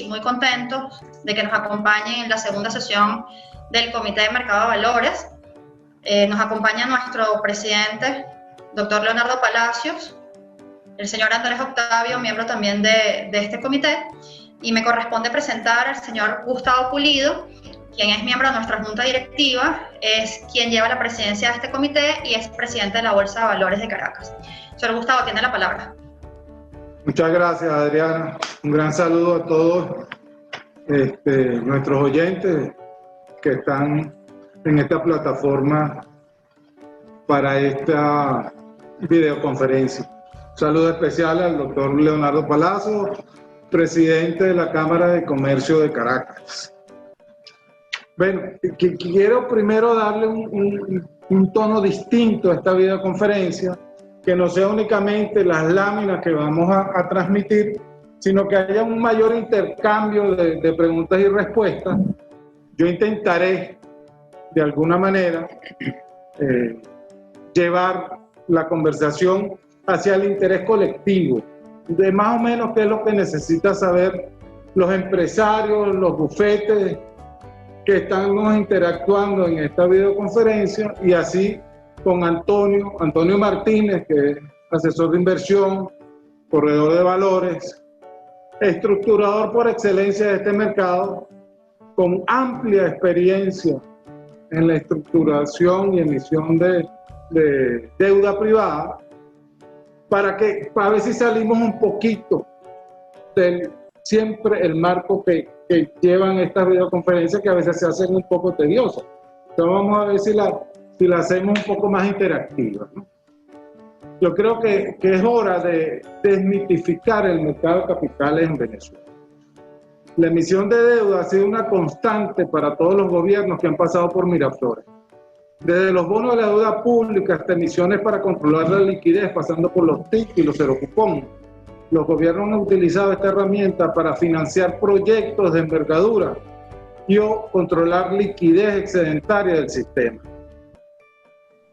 muy contentos de que nos acompañen en la segunda sesión del Comité de Mercado de Valores. Nos acompaña nuestro presidente, doctor Leonardo Palacios, el señor Andrés Octavio, miembro también de este comité, y me corresponde presentar al señor Gustavo Pulido, quien es miembro de nuestra junta directiva, es quien lleva la presidencia de este comité y es presidente de la Bolsa de Valores de Caracas. Señor Gustavo, tiene la palabra. Muchas gracias, Adriana. Un gran saludo a todos nuestros oyentes que están en esta plataforma para esta videoconferencia. Un saludo especial al doctor Leonardo Palacios, presidente de la Cámara de Comercio de Caracas. Bueno, quiero primero darle un tono distinto a esta videoconferencia, que no sea únicamente las láminas que vamos a transmitir, sino que haya un mayor intercambio de preguntas y respuestas. Yo intentaré, de alguna manera, llevar la conversación hacia el interés colectivo, de más o menos qué es lo que necesitan saber los empresarios, los bufetes que estamos interactuando en esta videoconferencia, y así con Antonio Martínez, que es asesor de inversión, corredor de valores, estructurador por excelencia de este mercado, con amplia experiencia en la estructuración y emisión de deuda privada, para ver si salimos un poquito del siempre el marco que llevan estas videoconferencias, que a veces se hacen un poco tediosas. Entonces vamos a ver si la hacemos un poco más interactiva, ¿no? Yo creo que es hora de desmitificar el mercado de capitales en Venezuela. La emisión de deuda ha sido una constante para todos los gobiernos que han pasado por Miraflores. Desde los bonos de la deuda pública hasta emisiones para controlar la liquidez, pasando por los TIC y los cero cupón. Los gobiernos han utilizado esta herramienta para financiar proyectos de envergadura y o controlar liquidez excedentaria del sistema.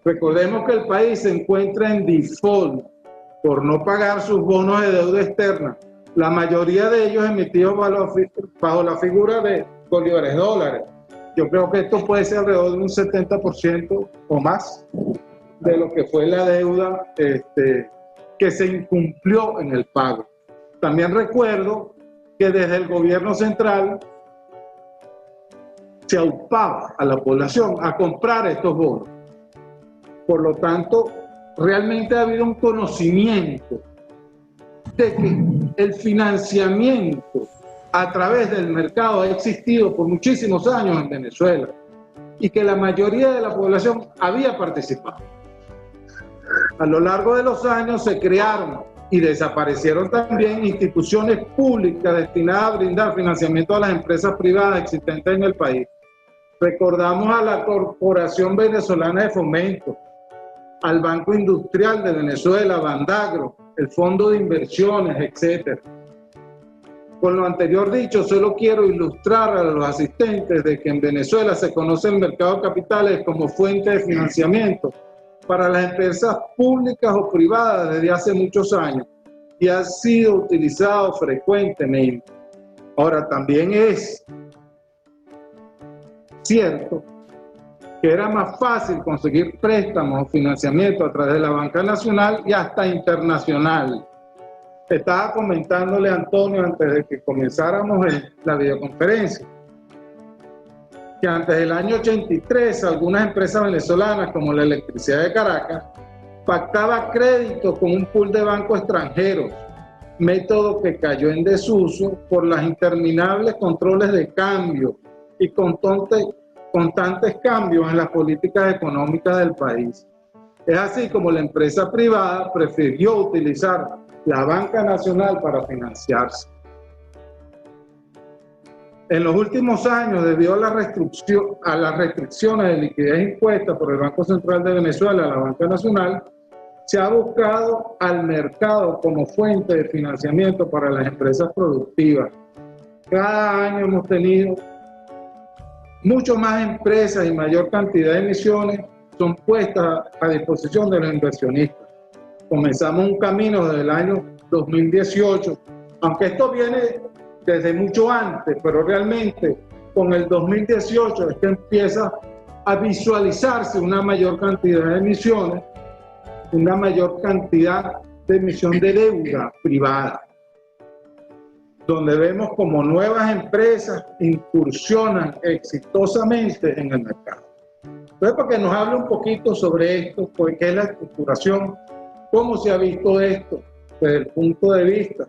Recordemos que el país se encuentra en default por no pagar sus bonos de deuda externa, la mayoría de ellos emitidos bajo la figura de bolívares dólares. Yo creo que esto puede ser alrededor de un 70% o más de lo que fue la deuda que se incumplió en el pago. También recuerdo que desde el gobierno central se aupaba a la población a comprar estos bonos. Por lo tanto, realmente ha habido un conocimiento de que el financiamiento a través del mercado ha existido por muchísimos años en Venezuela y que la mayoría de la población había participado. A lo largo de los años se crearon y desaparecieron también instituciones públicas destinadas a brindar financiamiento a las empresas privadas existentes en el país. Recordamos a la Corporación Venezolana de Fomento, al Banco Industrial de Venezuela, Bandagro, el Fondo de Inversiones, etc. Con lo anterior dicho, solo quiero ilustrar a los asistentes de que en Venezuela se conoce el mercado de capitales como fuente de financiamiento para las empresas públicas o privadas desde hace muchos años y ha sido utilizado frecuentemente. Ahora, también es cierto que era más fácil conseguir préstamos o financiamiento a través de la banca nacional y hasta internacional. Estaba comentándole a Antonio antes de que comenzáramos la videoconferencia que antes del año 83 algunas empresas venezolanas como la Electricidad de Caracas pactaba crédito con un pool de bancos extranjeros, método que cayó en desuso por los interminables controles de cambio y constantes cambios en las políticas económicas del país. Es así como la empresa privada prefirió utilizar la banca nacional para financiarse. En los últimos años, debido a las restricciones de liquidez impuestas por el Banco Central de Venezuela a la banca nacional, se ha buscado al mercado como fuente de financiamiento para las empresas productivas. Cada año hemos tenido mucho más empresas y mayor cantidad de emisiones son puestas a disposición de los inversionistas. Comenzamos un camino desde el año 2018, aunque esto viene desde mucho antes, pero realmente con el 2018 es que empieza a visualizarse una mayor cantidad de emisiones, una mayor cantidad de emisión de deuda privada, donde vemos como nuevas empresas incursionan exitosamente en el mercado. Entonces, para que nos hable un poquito sobre esto, pues, qué es la estructuración, cómo se ha visto esto desde el punto de vista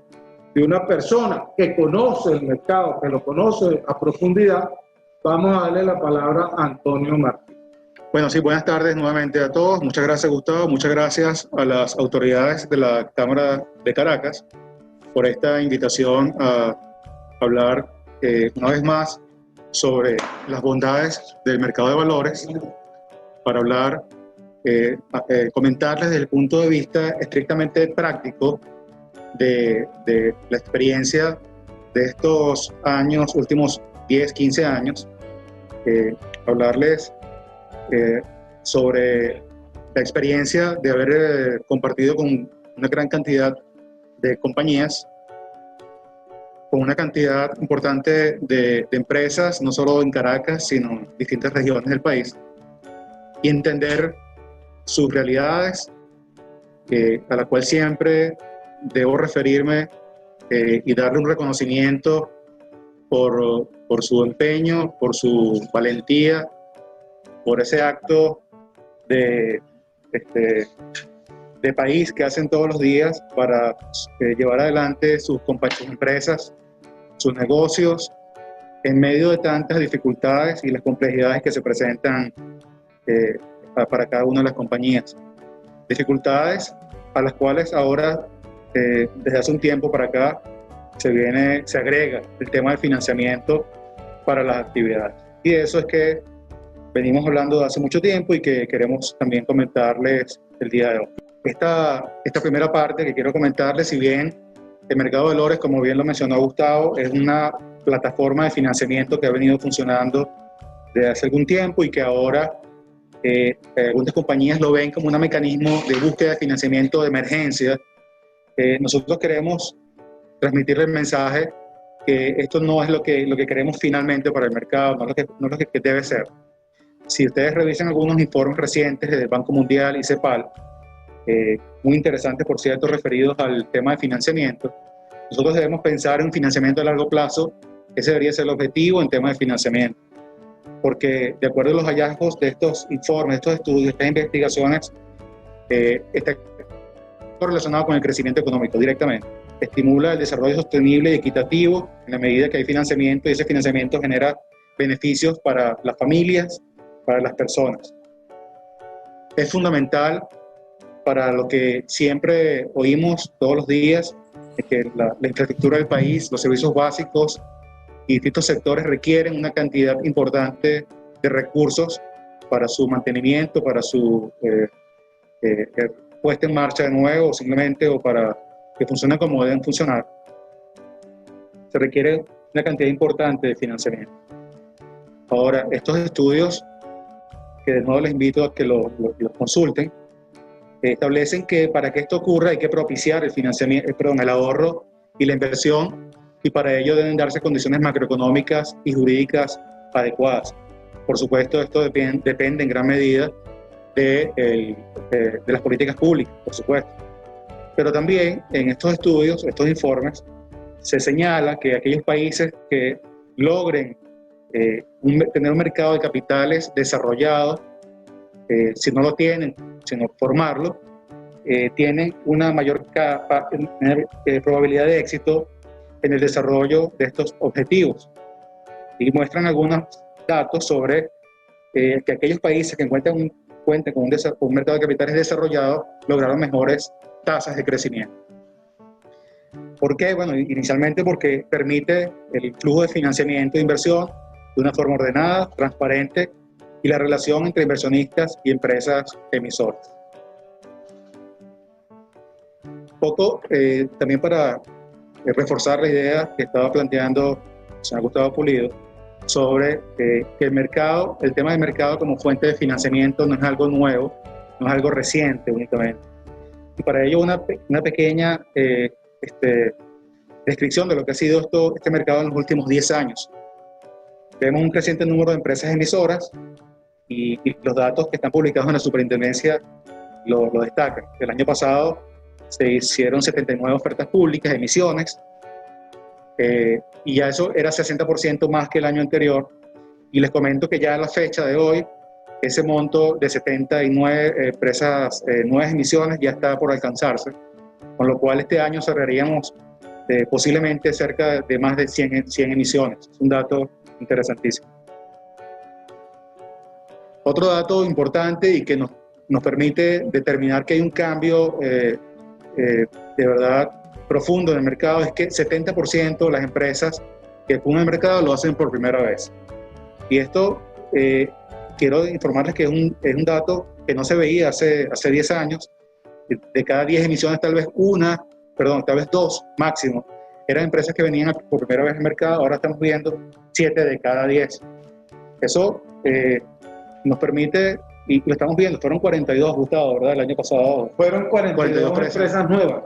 de una persona que conoce el mercado, que lo conoce a profundidad, vamos a darle la palabra a Antonio Martín. Bueno, sí, buenas tardes nuevamente a todos. Muchas gracias, Gustavo. Muchas gracias a las autoridades de la Cámara de Caracas por esta invitación a hablar una vez más sobre las bondades del mercado de valores, para hablar, comentarles desde el punto de vista estrictamente práctico de la experiencia de estos años, últimos 10, 15 años, hablarles sobre la experiencia de haber compartido con una gran cantidad de compañías, con una cantidad importante de empresas, no solo en Caracas, sino en distintas regiones del país, y entender sus realidades, a la cual siempre debo referirme y darle un reconocimiento por su empeño, por su valentía, por ese acto de país que hacen todos los días para llevar adelante sus empresas, sus negocios, en medio de tantas dificultades y las complejidades que se presentan para cada una de las compañías. Dificultades a las cuales ahora, desde hace un tiempo para acá, se agrega el tema del financiamiento para las actividades. Y de eso es que venimos hablando de hace mucho tiempo y que queremos también comentarles el día de hoy. Esta primera parte que quiero comentarles, si bien el mercado de valores, como bien lo mencionó Gustavo, es una plataforma de financiamiento que ha venido funcionando desde hace algún tiempo y que ahora algunas compañías lo ven como un mecanismo de búsqueda de financiamiento de emergencia. Nosotros queremos transmitirle el mensaje que esto no es lo que queremos finalmente para el mercado, no es lo que debe ser. Si ustedes revisan algunos informes recientes del Banco Mundial y CEPAL, muy interesantes, por cierto, referidos al tema de financiamiento, nosotros debemos pensar en un financiamiento a largo plazo. Ese debería ser el objetivo en tema de financiamiento, porque de acuerdo a los hallazgos de estos informes, de estos estudios, estas investigaciones, está relacionado con el crecimiento económico directamente. Estimula el desarrollo sostenible y equitativo en la medida que hay financiamiento, y ese financiamiento genera beneficios para las familias, para las personas. Es fundamental para lo que siempre oímos todos los días, que la infraestructura del país, los servicios básicos y distintos sectores requieren una cantidad importante de recursos para su mantenimiento, para su puesta en marcha de nuevo, simplemente, o para que funcionen como deben funcionar. Se requiere una cantidad importante de financiamiento. Ahora, estos estudios, que de nuevo les invito a que los consulten, establecen que para que esto ocurra hay que propiciar el ahorro y la inversión, y para ello deben darse condiciones macroeconómicas y jurídicas adecuadas. Por supuesto, esto depende en gran medida de las políticas públicas, por supuesto. Pero también en estos estudios, estos informes, se señala que aquellos países que logren tener un mercado de capitales desarrollado, si no lo tienen, sino formarlo, tienen una mayor probabilidad de éxito en el desarrollo de estos objetivos. Y muestran algunos datos sobre que aquellos países que cuentan con un mercado de capitales desarrollado lograron mejores tasas de crecimiento. ¿Por qué? Bueno, inicialmente porque permite el flujo de financiamiento e inversión de una forma ordenada, transparente, y la relación entre inversionistas y empresas emisoras. Poco también para reforzar la idea que estaba planteando el señor Gustavo Pulido sobre que el tema del mercado como fuente de financiamiento no es algo nuevo, no es algo reciente únicamente. Y para ello una pequeña descripción de lo que ha sido este mercado en los últimos 10 años. Vemos un creciente número de empresas emisoras y los datos que están publicados en la superintendencia lo destacan. El año pasado se hicieron 79 ofertas públicas, emisiones, y ya eso era 60% más que el año anterior. Y les comento que ya a la fecha de hoy, ese monto de 79 empresas, nuevas emisiones ya está por alcanzarse, con lo cual este año cerraríamos posiblemente cerca de más de 100 emisiones. Es un dato interesantísimo. Otro dato importante y que nos permite determinar que hay un cambio de verdad profundo en el mercado es que 70% de las empresas que acuden al mercado lo hacen por primera vez. Y esto quiero informarles que es un dato que no se veía hace 10 años. De cada 10 emisiones, tal vez dos máximo, eran empresas que venían por primera vez al mercado. Ahora estamos viendo 7 de cada 10. Eso nos permite, y lo estamos viendo, fueron 42, Gustavo, ¿verdad? El año pasado. Fueron 42 empresas nuevas.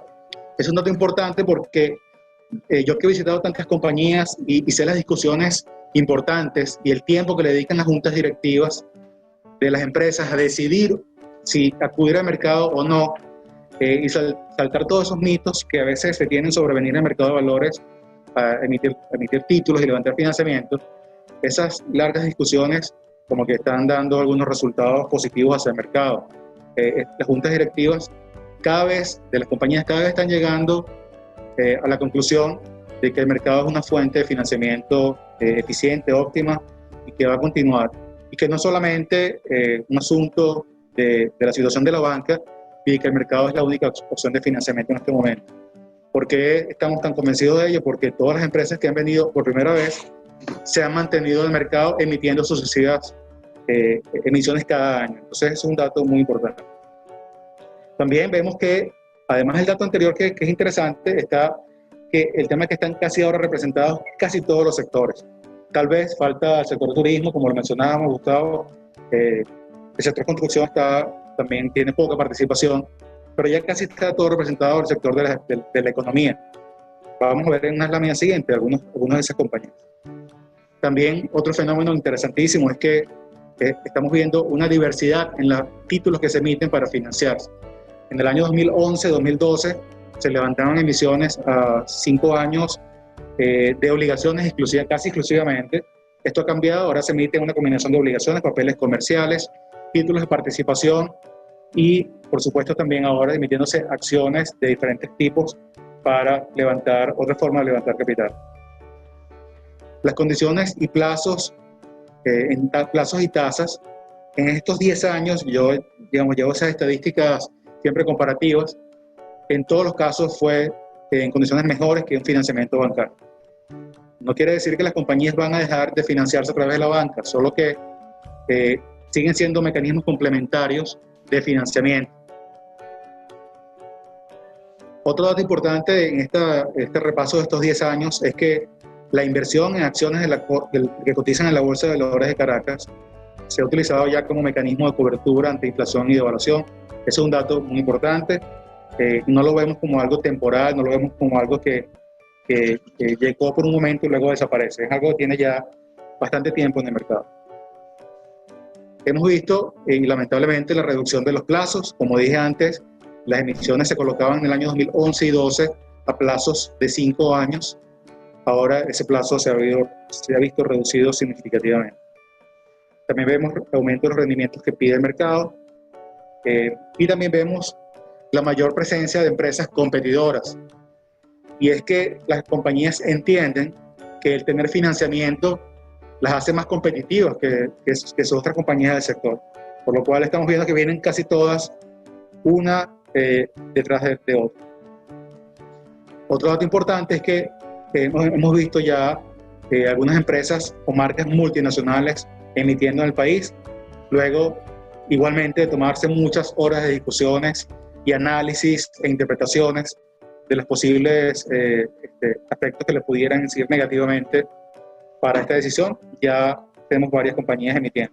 Es un dato importante porque yo que he visitado tantas compañías y sé las discusiones importantes y el tiempo que le dedican las juntas directivas de las empresas a decidir si acudir al mercado o no, y saltar todos esos mitos que a veces se tienen sobre venir al mercado de valores a emitir títulos y levantar financiamiento. Esas largas discusiones como que están dando algunos resultados positivos hacia el mercado. Las juntas directivas de las compañías cada vez están llegando a la conclusión de que el mercado es una fuente de financiamiento eficiente, óptima, y que va a continuar. Y que no solamente un asunto de la situación de la banca y que el mercado es la única opción de financiamiento en este momento. ¿Por qué estamos tan convencidos de ello? Porque todas las empresas que han venido por primera vez se han mantenido en el mercado emitiendo sucesivas emisiones cada año. Entonces es un dato muy importante. También vemos que, además del dato anterior que es interesante, está que el tema es que están casi ahora representados casi todos los sectores. Tal vez falta el sector turismo, como lo mencionábamos, Gustavo. El sector construcción también tiene poca participación, pero ya casi está todo representado el sector de la economía. Vamos a ver en unas láminas siguientes algunas de esas compañías. También otro fenómeno interesantísimo es que estamos viendo una diversidad en los títulos que se emiten para financiarse. En el año 2011-2012 se levantaron emisiones a 5 años de obligaciones casi exclusivamente. Esto ha cambiado, ahora se emite una combinación de obligaciones, papeles comerciales, títulos de participación y, por supuesto, también ahora emitiéndose acciones de diferentes tipos para otra forma de levantar capital. Las condiciones y plazos, plazos y tasas, en estos 10 años, yo llevo esas estadísticas siempre comparativas, en todos los casos fue en condiciones mejores que un financiamiento bancario. No quiere decir que las compañías van a dejar de financiarse a través de la banca, solo que siguen siendo mecanismos complementarios de financiamiento. Otro dato importante en este repaso de estos 10 años es que la inversión en acciones que cotizan en la Bolsa de Valores de Caracas se ha utilizado ya como mecanismo de cobertura ante inflación y devaluación. Ese es un dato muy importante. No lo vemos como algo temporal, no lo vemos como algo que llegó por un momento y luego desaparece. Es algo que tiene ya bastante tiempo en el mercado. Hemos visto, lamentablemente, la reducción de los plazos. Como dije antes, las emisiones se colocaban en el año 2011 y 2012 a plazos de 5 años. Ahora ese plazo se ha visto reducido significativamente. También vemos aumento de los rendimientos que pide el mercado y también vemos la mayor presencia de empresas competidoras. Y es que las compañías entienden que el tener financiamiento las hace más competitivas que sus otras compañías del sector. Por lo cual estamos viendo que vienen casi todas una detrás de otra. Otro dato importante es que hemos visto ya algunas empresas o marcas multinacionales emitiendo en el país, luego igualmente de tomarse muchas horas de discusiones y análisis e interpretaciones de los posibles aspectos que le pudieran incidir negativamente para esta decisión. Ya tenemos varias compañías emitiendo.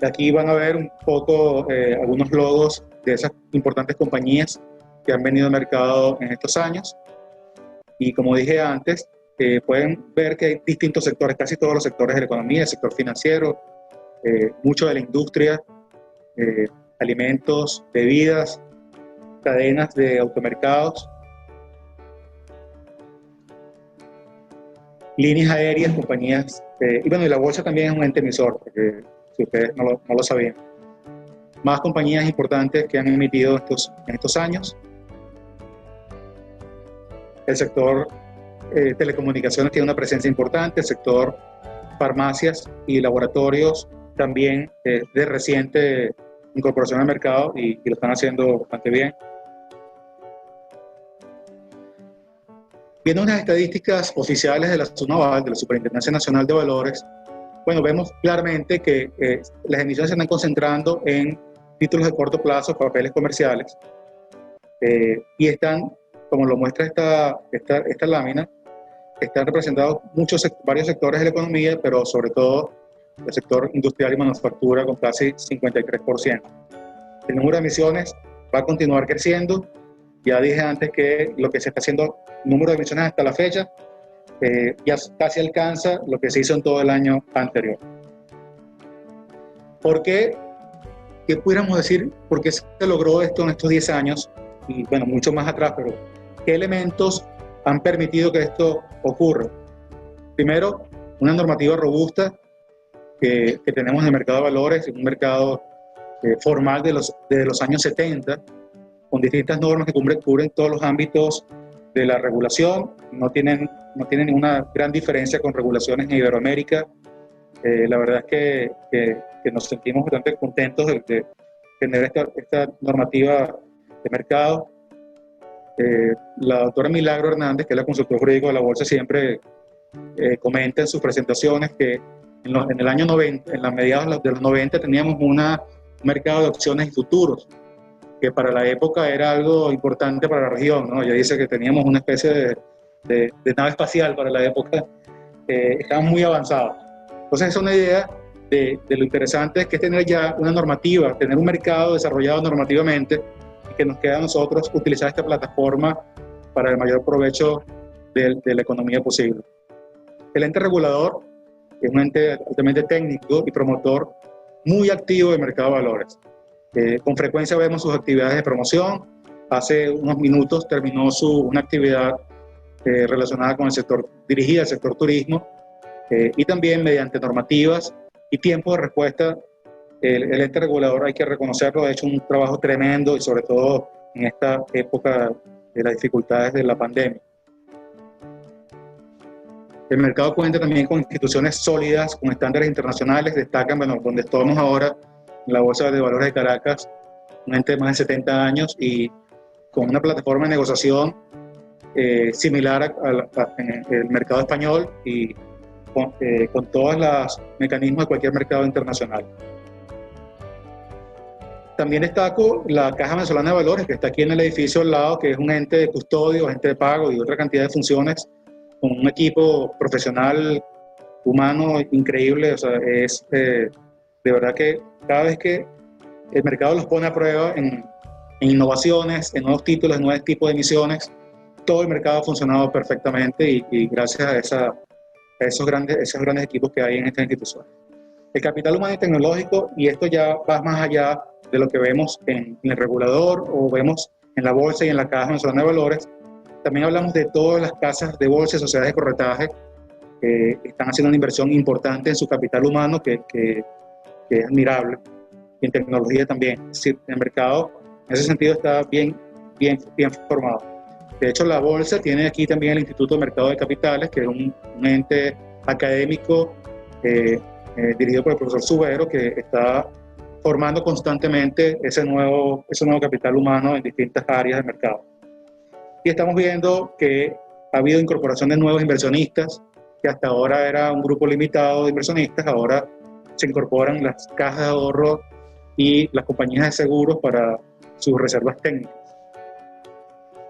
Aquí van a ver un poco algunos logos de esas importantes compañías que han venido al mercado en estos años. Y como dije antes, pueden ver que hay distintos sectores, casi todos los sectores de la economía, el sector financiero, mucho de la industria, alimentos, bebidas, cadenas de automercados, líneas aéreas, compañías, y bueno, y la bolsa también es un ente emisor, porque si ustedes no lo sabían. Más compañías importantes que han emitido en estos años. El sector telecomunicaciones tiene una presencia importante, el sector farmacias y laboratorios también de reciente incorporación al mercado y lo están haciendo bastante bien. Viendo unas estadísticas oficiales de la SUNAVAL, de la Superintendencia Nacional de Valores, bueno, vemos claramente que las emisiones se están concentrando en títulos de corto plazo, papeles comerciales, y están, como lo muestra esta lámina, están representados varios sectores de la economía, pero sobre todo el sector industrial y manufactura con casi 53%. El número de emisiones va a continuar creciendo. Ya dije antes que lo que se está haciendo, el número de emisiones hasta la fecha, ya casi alcanza lo que se hizo en todo el año anterior. ¿Por qué? ¿Qué pudiéramos decir? ¿Por qué se logró esto en estos 10 años? Y bueno, mucho más atrás, pero ¿qué elementos han permitido que esto ocurra? Primero, una normativa robusta que tenemos en el mercado de valores, en un mercado formal de los años 70, con distintas normas que cubren todos los ámbitos de la regulación. No tienen ninguna gran diferencia con regulaciones en Iberoamérica. La verdad es que nos sentimos bastante contentos de tener esta normativa de mercado. La doctora Milagro Hernández, que es la consultora jurídica de la Bolsa, siempre comenta en sus presentaciones que en el año 90, en la mediados de los 90, teníamos un mercado de opciones y futuros, que para la época era algo importante para la región, ¿no? Ella dice que teníamos una especie de nave espacial para la época, estábamos muy avanzados. Entonces es una idea de lo interesante que es tener ya una normativa, tener un mercado desarrollado normativamente, y que nos queda a nosotros utilizar esta plataforma para el mayor provecho de la economía posible. El ente regulador es un ente altamente técnico y promotor muy activo del mercado de valores. Con frecuencia vemos sus actividades de promoción. Hace unos minutos terminó una actividad relacionada con el sector, dirigida al sector turismo, y también mediante normativas y tiempo de respuesta. El ente regulador, hay que reconocerlo, ha hecho un trabajo tremendo, y sobre todo en esta época de las dificultades de la pandemia. El mercado cuenta también con instituciones sólidas, con estándares internacionales. Destacan, bueno, donde estamos ahora, en la Bolsa de Valores de Caracas, un ente de más de 70 años y con una plataforma de negociación similar en el mercado español y con todos los mecanismos de cualquier mercado internacional. También destaco la Caja Venezolana de Valores, que está aquí en el edificio al lado, que es un ente de custodio, ente de pago y otra cantidad de funciones, con un equipo profesional, humano, increíble. O sea, es de verdad que cada vez que el mercado los pone a prueba en innovaciones, en nuevos títulos, en nuevos tipos de emisiones, todo el mercado ha funcionado perfectamente y gracias a esos grandes equipos que hay en esta institución. El capital humano y tecnológico, y esto ya va más allá de lo que vemos en el regulador o vemos en la bolsa y en la Caja Venezolana de Valores. También hablamos de todas las casas de bolsa y sociedades de corretaje que están haciendo una inversión importante en su capital humano que es admirable, y en tecnología también. Es decir, el mercado en ese sentido está bien formado. De hecho, la bolsa tiene aquí también el Instituto de Mercado de Capitales, que es un ente académico dirigido por el profesor Subero, que está formando constantemente ese nuevo capital humano en distintas áreas del mercado. Y estamos viendo que ha habido incorporación de nuevos inversionistas, que hasta ahora era un grupo limitado de inversionistas. Ahora se incorporan las cajas de ahorro y las compañías de seguros para sus reservas técnicas.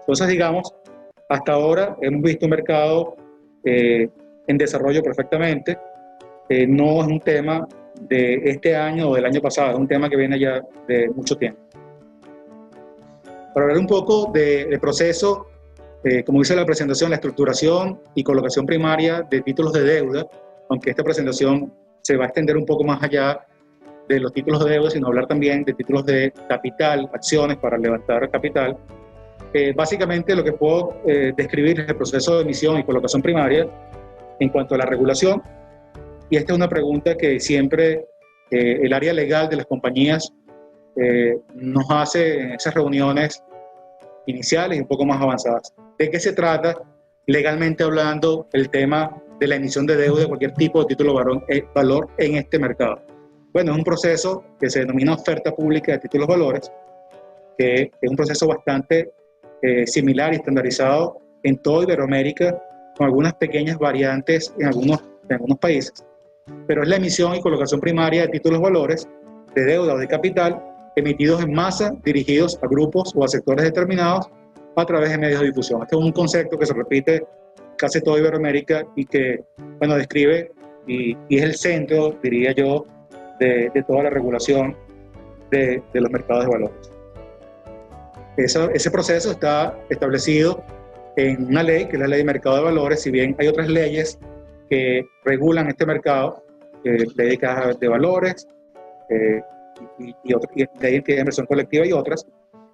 Entonces, digamos, hasta ahora hemos visto un mercado en desarrollo perfectamente. No es un tema de este año o del año pasado, es un tema que viene ya de mucho tiempo. Para hablar un poco del proceso, como dice la presentación, la estructuración y colocación primaria de títulos de deuda, aunque esta presentación se va a extender un poco más allá de los títulos de deuda, sino hablar también de títulos de capital, acciones para levantar capital. Básicamente lo que puedo describir es el proceso de emisión y colocación primaria en cuanto a la regulación, y esta es una pregunta que siempre el área legal de las compañías nos hace en esas reuniones iniciales y un poco más avanzadas. ¿De qué se trata legalmente hablando el tema de la emisión de deuda de cualquier tipo de título valor en este mercado? Bueno, es un proceso que se denomina oferta pública de títulos valores, que es un proceso bastante similar y estandarizado en toda Iberoamérica, con algunas pequeñas variantes en algunos países, pero es la emisión y colocación primaria de títulos valores de deuda o de capital emitidos en masa, dirigidos a grupos o a sectores determinados a través de medios de difusión. Este es un concepto que se repite casi toda Iberoamérica y que, bueno, describe y es el centro, diría yo, de toda la regulación de los mercados de valores. Ese proceso está establecido en una ley, que es la Ley de Mercado de Valores, si bien hay otras leyes que regulan este mercado, ley de cajas de valores, y ley de inversión colectiva y otras.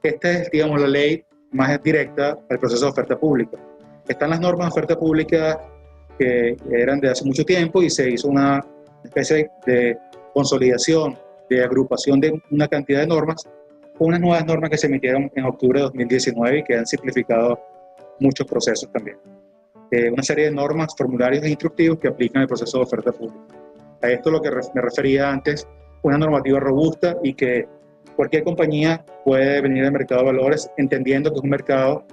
Esta es, digamos, la ley más directa al proceso de oferta pública. Están las normas de oferta pública que eran de hace mucho tiempo y se hizo una especie de consolidación, de agrupación de una cantidad de normas, unas nuevas normas que se emitieron en octubre de 2019 y que han simplificado muchos procesos también. Una serie de normas, formularios e instructivos que aplican el proceso de oferta pública. A esto es lo que me refería antes, una normativa robusta y que cualquier compañía puede venir al mercado de valores entendiendo que es un mercado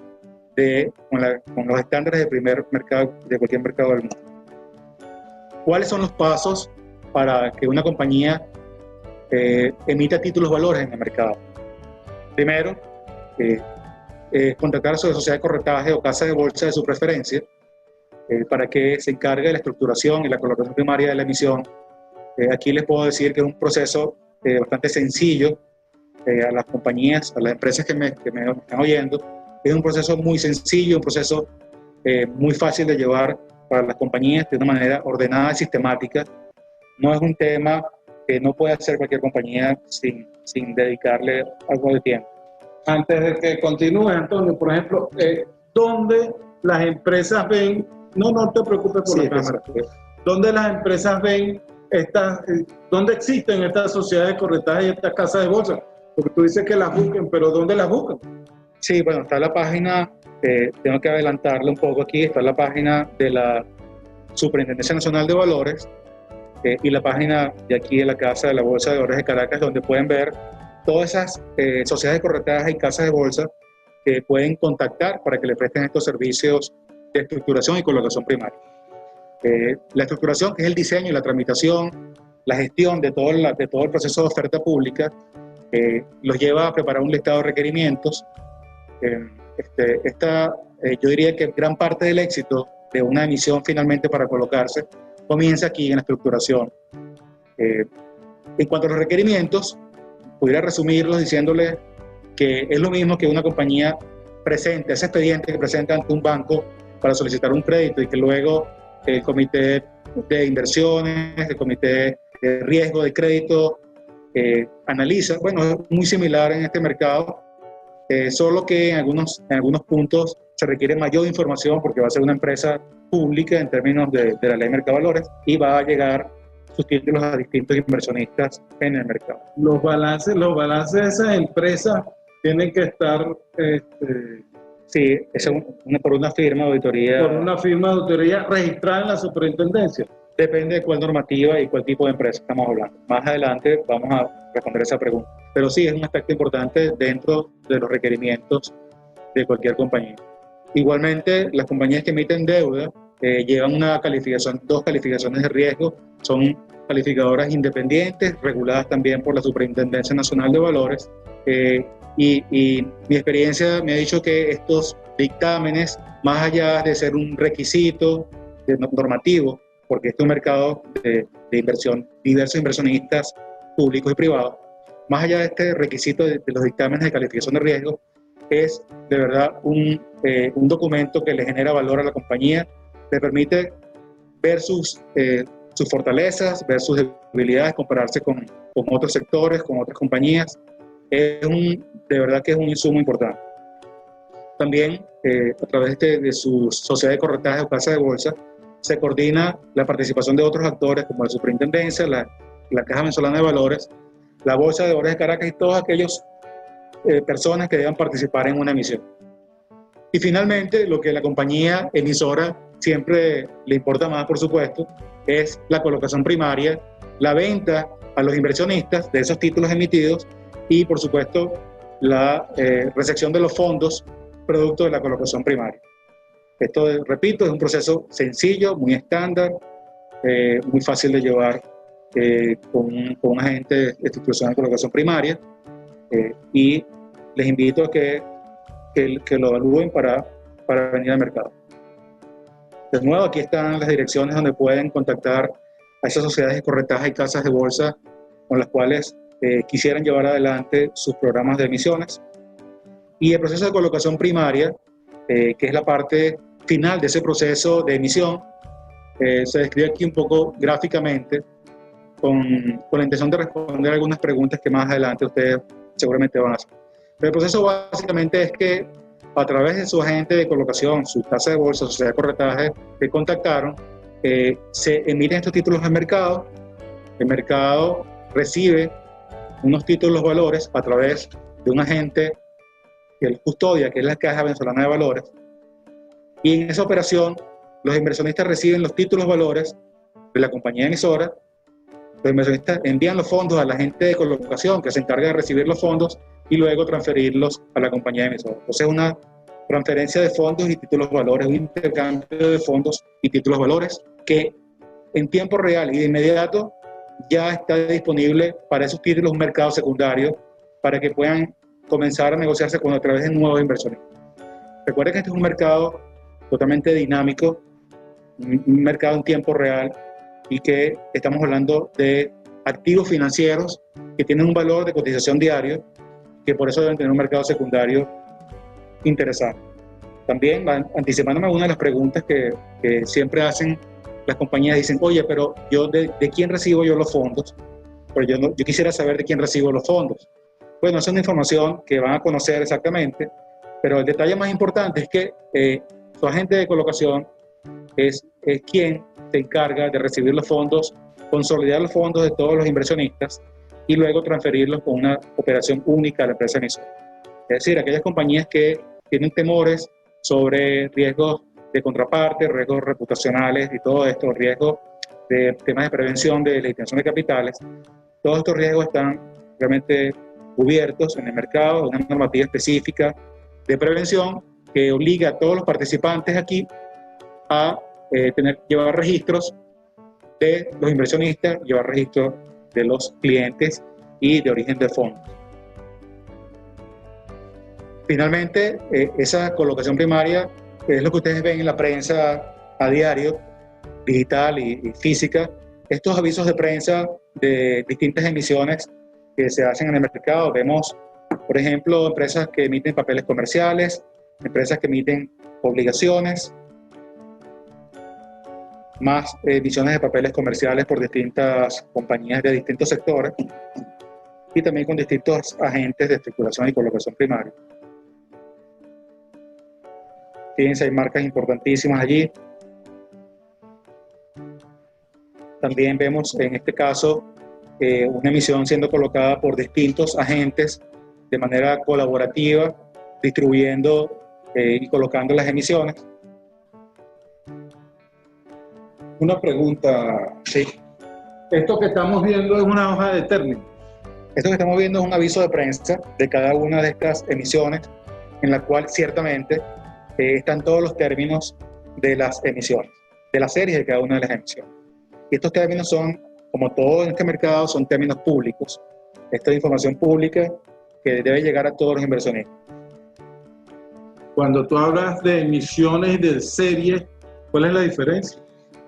con los estándares de primer mercado de cualquier mercado del mundo. ¿Cuáles son los pasos para que una compañía emita títulos valores en el mercado? Primero, contactar a su sociedad de corretaje o casa de bolsa de su preferencia para que se encargue de la estructuración y la colocación primaria de la emisión. Aquí les puedo decir que es un proceso bastante sencillo a las compañías, a las empresas que me están oyendo. Es un proceso muy sencillo, un proceso muy fácil de llevar para las compañías de una manera ordenada y sistemática. No es un tema que no puede hacer cualquier compañía sin dedicarle algo de tiempo. Antes de que continúe, Antonio, por ejemplo, ¿dónde las empresas ven? No te preocupes por la cámara. ¿Dónde las empresas ven dónde existen estas sociedades de corretaje y estas casas de bolsa? Porque tú dices que las busquen, pero ¿dónde las buscan? Sí, bueno, está la página, tengo que adelantarle un poco aquí, está la página de la Superintendencia Nacional de Valores y la página de aquí de la Casa de la Bolsa de Valores de Caracas, donde pueden ver todas esas sociedades de corretaje y casas de bolsa que pueden contactar para que le presten estos servicios de estructuración y colocación primaria. La estructuración, que es el diseño y la tramitación, la gestión de todo el proceso de oferta pública, los lleva a preparar un listado de requerimientos. Yo diría que gran parte del éxito de una emisión finalmente para colocarse comienza aquí en la estructuración. En cuanto a los requerimientos, pudiera resumirlos diciéndole que es lo mismo que una compañía presente, ese expediente que presenta ante un banco para solicitar un crédito y que luego el comité de inversiones, el comité de riesgo de crédito analiza. Bueno, es muy similar en este mercado, solo que en algunos puntos se requiere mayor información porque va a ser una empresa pública en términos de la ley de mercado de valores y va a llegar sus títulos a distintos inversionistas en el mercado. Los balances de esas empresas tienen que estar... Sí, es por una firma de auditoría. Por una firma de auditoría registrada en la superintendencia. Depende de cuál normativa y cuál tipo de empresa estamos hablando. Más adelante vamos a responder esa pregunta. Pero sí, es un aspecto importante dentro de los requerimientos de cualquier compañía. Igualmente, las compañías que emiten deuda llevan dos calificaciones de riesgo. Son calificadoras independientes, reguladas también por la Superintendencia Nacional de Valores. Y mi experiencia me ha dicho que estos dictámenes, más allá de ser un requisito normativo, porque este es un mercado de inversión, diversos inversionistas públicos y privados, más allá de este requisito de los dictámenes de calificación de riesgo, es de verdad un documento que le genera valor a la compañía, le permite ver sus fortalezas, ver sus debilidades, compararse con otros sectores, con otras compañías. De verdad que es un insumo importante. También, a través de su sociedad de corretaje o casa de bolsa, se coordina la participación de otros actores como la Superintendencia, la Caja Venezolana de Valores, la Bolsa de Valores de Caracas y todas aquellas personas que deban participar en una emisión. Y finalmente, lo que la compañía emisora siempre le importa más, por supuesto, es la colocación primaria, la venta a los inversionistas de esos títulos emitidos y, por supuesto, la recepción de los fondos producto de la colocación primaria. Esto, repito, es un proceso sencillo, muy estándar, muy fácil de llevar con un agente de institución de colocación primaria, y les invito a que lo evalúen para venir al mercado. De nuevo, aquí están las direcciones donde pueden contactar a esas sociedades de corretaje y casas de bolsa con las cuales quisieran llevar adelante sus programas de emisiones. Y el proceso de colocación primaria, que es la parte final de ese proceso de emisión, se describe aquí un poco gráficamente con la intención de responder algunas preguntas que más adelante ustedes seguramente van a hacer. Pero el proceso básicamente es que a través de su agente de colocación, su casa de bolsa, sociedad de corretaje que contactaron, se emiten estos títulos al mercado. El mercado recibe unos títulos valores a través de un agente que los custodia, que es la Caja Venezolana de Valores, y en esa operación los inversionistas reciben los títulos valores de la compañía emisora. Los inversionistas envían los fondos al agente de colocación que se encarga de recibir los fondos y luego transferirlos a la compañía emisora. Entonces, una transferencia de fondos y títulos valores, un intercambio de fondos y títulos valores que en tiempo real y de inmediato ya está disponible para esos títulos un mercado secundario para que puedan comenzar a negociarse a través de nuevos inversionistas. Recuerden que este es un mercado totalmente dinámico, un mercado en tiempo real, y que estamos hablando de activos financieros que tienen un valor de cotización diario, que por eso deben tener un mercado secundario interesante. También, anticipándome a una de las preguntas que siempre hacen las compañías, dicen, oye, pero yo ¿de quién recibo yo los fondos? Pero yo quisiera saber de quién recibo los fondos. Bueno, esa es una información que van a conocer exactamente, pero el detalle más importante es que su agente de colocación es quien se encarga de recibir los fondos, consolidar los fondos de todos los inversionistas y luego transferirlos con una operación única a la empresa emisora. Es decir, aquellas compañías que tienen temores sobre riesgos de contraparte, riesgos reputacionales y todo esto, riesgos de temas de prevención de legitimación de capitales, todos estos riesgos están realmente cubiertos en el mercado, una normativa específica de prevención que obliga a todos los participantes aquí a llevar registros de los inversionistas, llevar registros de los clientes y de origen de fondos. Finalmente, esa colocación primaria es lo que ustedes ven en la prensa a diario, digital y física. Estos avisos de prensa de distintas emisiones que se hacen en el mercado. Vemos, por ejemplo, empresas que emiten papeles comerciales, empresas que emiten obligaciones, más emisiones de papeles comerciales por distintas compañías de distintos sectores y también con distintos agentes de especulación y colocación primaria. Fíjense, hay marcas importantísimas allí. También vemos en este caso una emisión siendo colocada por distintos agentes de manera colaborativa, distribuyendo y colocando las emisiones. Una pregunta. Sí. Esto que estamos viendo es una hoja de término. Esto que estamos viendo es un aviso de prensa de cada una de estas emisiones, en la cual ciertamente están todos los términos de las emisiones, de la serie de cada una de las emisiones. Y estos términos son, como todo en este mercado, son términos públicos. Esta es información pública que debe llegar a todos los inversionistas. Cuando tú hablas de emisiones y de serie, ¿cuál es la diferencia?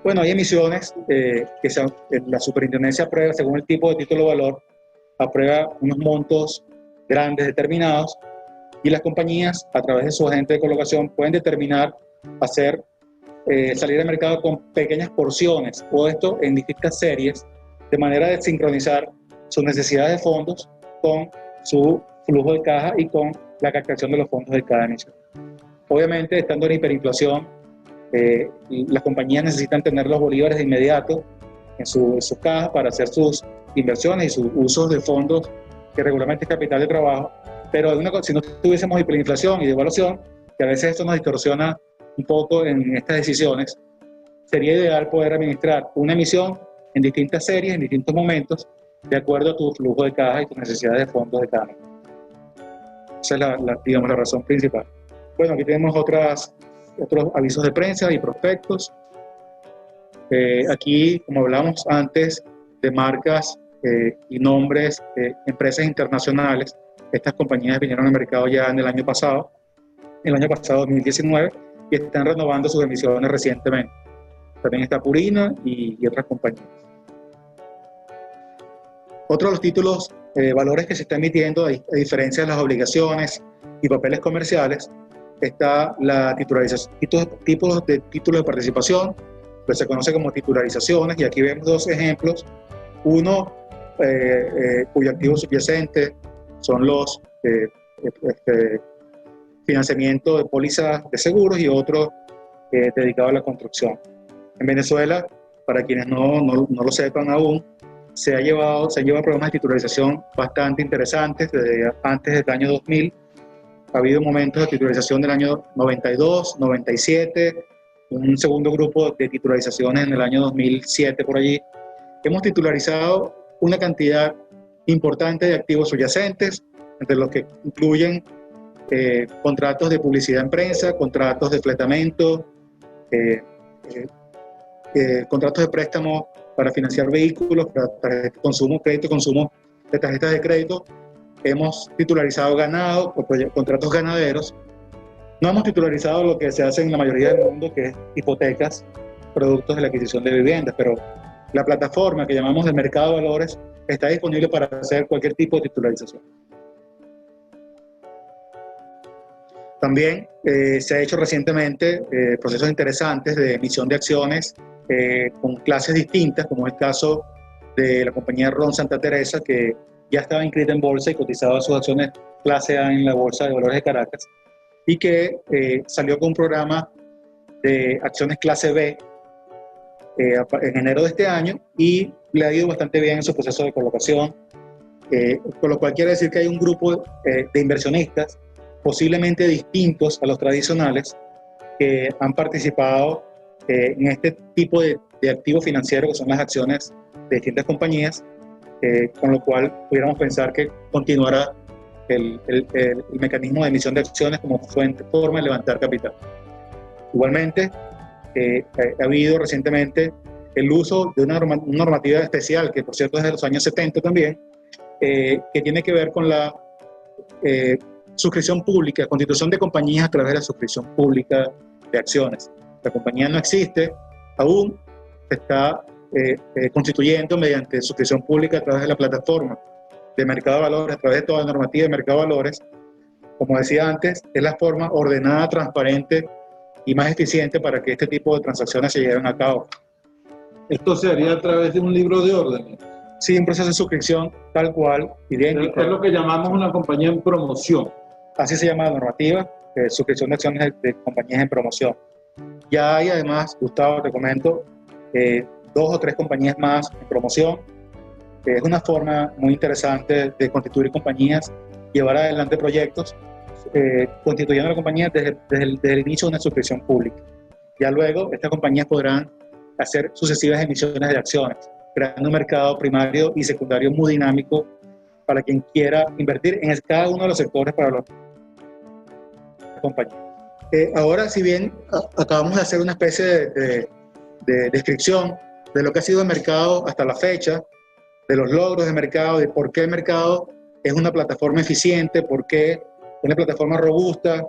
Bueno, hay emisiones que la superintendencia aprueba según el tipo de título de valor, aprueba unos montos grandes determinados y las compañías, a través de su agente de colocación, pueden determinar salir al mercado con pequeñas porciones o esto en distintas series, de manera de sincronizar sus necesidades de fondos con su flujo de caja y con la captación de los fondos de cada emisión. Obviamente, estando en hiperinflación, las compañías necesitan tener los bolívares de inmediato en sus cajas para hacer sus inversiones y sus usos de fondos que regularmente es capital de trabajo, pero si no tuviésemos hiperinflación y devaluación, que a veces esto nos distorsiona un poco en estas decisiones, sería ideal poder administrar una emisión en distintas series, en distintos momentos, de acuerdo a tu flujo de caja y tus necesidades de fondos de cada mes. Esa es la razón principal. Bueno, aquí tenemos otros avisos de prensa y prospectos. Aquí, como hablamos antes, de marcas y nombres, empresas internacionales. Estas compañías vinieron al mercado ya en el año pasado 2019, y están renovando sus emisiones recientemente. También está Purina y otras compañías. Otro de los títulos, valores que se está emitiendo, a diferencia de las obligaciones y papeles comerciales, está la titularización, tipos de títulos de participación, que se conoce como titularizaciones, y aquí vemos dos ejemplos. Uno, cuyo activo subyacente son los financiamiento de pólizas de seguros, y otro dedicado a la construcción. En Venezuela, para quienes no lo sepan aún, se han llevado programas de titularización bastante interesantes desde antes del año 2000. Ha habido momentos de titularización del año 92, 97, un segundo grupo de titularizaciones en el año 2007 por allí. Hemos titularizado una cantidad importante de activos subyacentes, entre los que incluyen contratos de publicidad en prensa, contratos de fletamento, contratos de préstamo para financiar vehículos, para crédito consumo de tarjetas de crédito. Hemos titularizado ganado, contratos ganaderos. No hemos titularizado lo que se hace en la mayoría del mundo, que es hipotecas, productos de la adquisición de viviendas, pero la plataforma que llamamos de mercado de valores está disponible para hacer cualquier tipo de titularización. También se ha hecho recientemente procesos interesantes de emisión de acciones con clases distintas, como es el caso de la compañía Ron Santa Teresa, que ya estaba inscrita en bolsa y cotizaba sus acciones clase A en la Bolsa de Valores de Caracas, y que salió con un programa de acciones clase B en enero de este año, y le ha ido bastante bien en su proceso de colocación, con lo cual quiere decir que hay un grupo de inversionistas posiblemente distintos a los tradicionales que han participado en este tipo de activo financiero que son las acciones de distintas compañías, con lo cual pudiéramos pensar que continuará el mecanismo de emisión de acciones como forma de levantar capital. Igualmente, ha habido recientemente el uso de una normativa especial, que por cierto es de los años 70 también, que tiene que ver con la suscripción pública, constitución de compañías a través de la suscripción pública de acciones. La compañía no existe, aún se está constituyendo mediante suscripción pública a través de la plataforma de mercado de valores, a través de toda la normativa de mercado de valores. Como decía antes, es la forma ordenada, transparente y más eficiente para que este tipo de transacciones se lleven a cabo. Esto se haría a través de un libro de órdenes. Sí, un proceso de suscripción tal cual, idéntico. Es lo que llamamos una compañía en promoción. Así se llama la normativa, suscripción de acciones de compañías en promoción. Ya hay además, Gustavo, te comento, 2 o 3 compañías más en promoción. Es una forma muy interesante de constituir compañías, llevar adelante proyectos, constituyendo la compañía desde el inicio de una suscripción pública. Ya luego, estas compañías podrán hacer sucesivas emisiones de acciones, creando un mercado primario y secundario muy dinámico para quien quiera invertir en cada uno de los sectores para las compañías. Ahora, si bien acabamos de hacer una especie de descripción de lo que ha sido el mercado hasta la fecha, de los logros del mercado, de por qué el mercado es una plataforma eficiente, por qué es una plataforma robusta,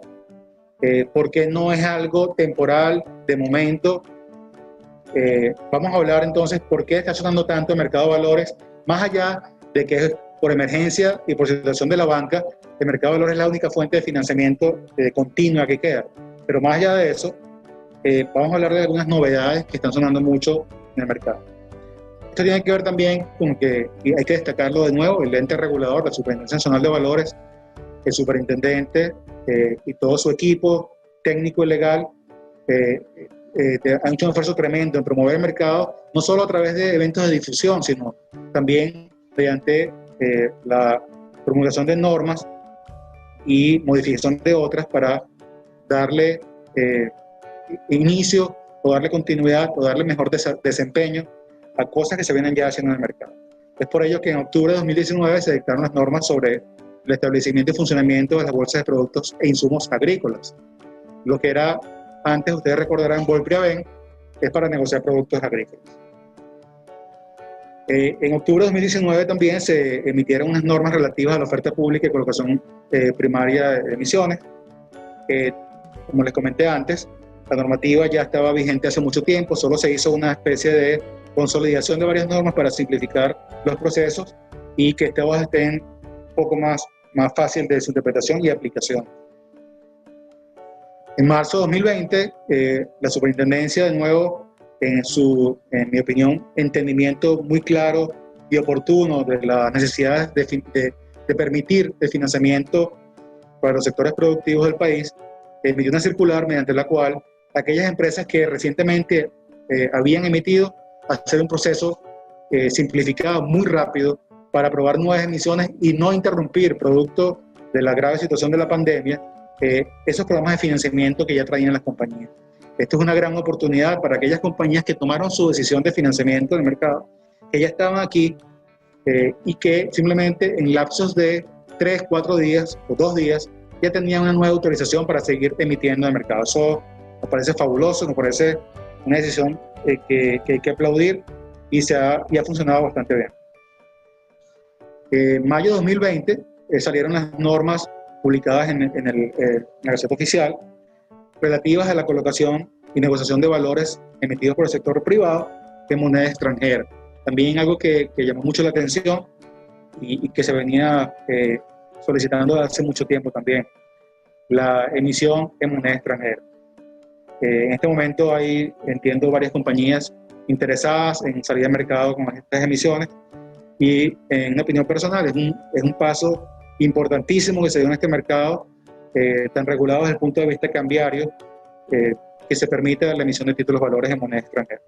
por qué no es algo temporal, de momento. Vamos a hablar entonces por qué está sonando tanto el mercado de valores, más allá de que es por emergencia y por situación de la banca, el mercado de valores es la única fuente de financiamiento continua que queda. Pero más allá de eso, vamos a hablar de algunas novedades que están sonando mucho en el mercado. Esto tiene que ver también con que, y hay que destacarlo de nuevo, el ente regulador, la Superintendencia Nacional de Valores, el superintendente y todo su equipo técnico y legal han hecho un esfuerzo tremendo en promover el mercado, no solo a través de eventos de difusión, sino también mediante la promulgación de normas y modificación de otras para darle inicio o darle continuidad o darle mejor desempeño a cosas que se vienen ya haciendo en el mercado. Es por ello que en octubre de 2019 se dictaron las normas sobre el establecimiento y funcionamiento de las bolsas de productos e insumos agrícolas. Lo que era antes, ustedes recordarán, Bolpriaven, es para negociar productos agrícolas. En octubre de 2019 también se emitieron unas normas relativas a la oferta pública y colocación primaria de emisiones. Como les comenté antes, la normativa ya estaba vigente hace mucho tiempo, solo se hizo una especie de consolidación de varias normas para simplificar los procesos y que estas estén un poco más fácil de su interpretación y aplicación. En marzo de 2020, la superintendencia, de nuevo, en mi opinión, entendimiento muy claro y oportuno de las necesidades de permitir el financiamiento para los sectores productivos del país, emitió una circular mediante la cual aquellas empresas que recientemente habían emitido hacer un proceso simplificado muy rápido para aprobar nuevas emisiones y no interrumpir, producto de la grave situación de la pandemia, esos programas de financiamiento que ya traían las compañías. Esto es una gran oportunidad para aquellas compañías que tomaron su decisión de financiamiento del mercado, que ya estaban aquí y que simplemente en lapsos de 3, 4 días o 2 días ya tenían una nueva autorización para seguir emitiendo en el mercado. Eso nos parece fabuloso, nos parece una decisión que hay que aplaudir y ha funcionado bastante bien. En mayo de 2020 salieron las normas publicadas en el Gaceta Oficial relativas a la colocación y negociación de valores emitidos por el sector privado en moneda extranjera. También algo que llamó mucho la atención y que se venía solicitando hace mucho tiempo también, la emisión en moneda extranjera. En este momento hay, entiendo, varias compañías interesadas en salir al mercado con estas emisiones y, en una opinión personal, es un paso importantísimo que se dio en este mercado tan regulado desde el punto de vista cambiario, que se permite la emisión de títulos valores en moneda extranjera.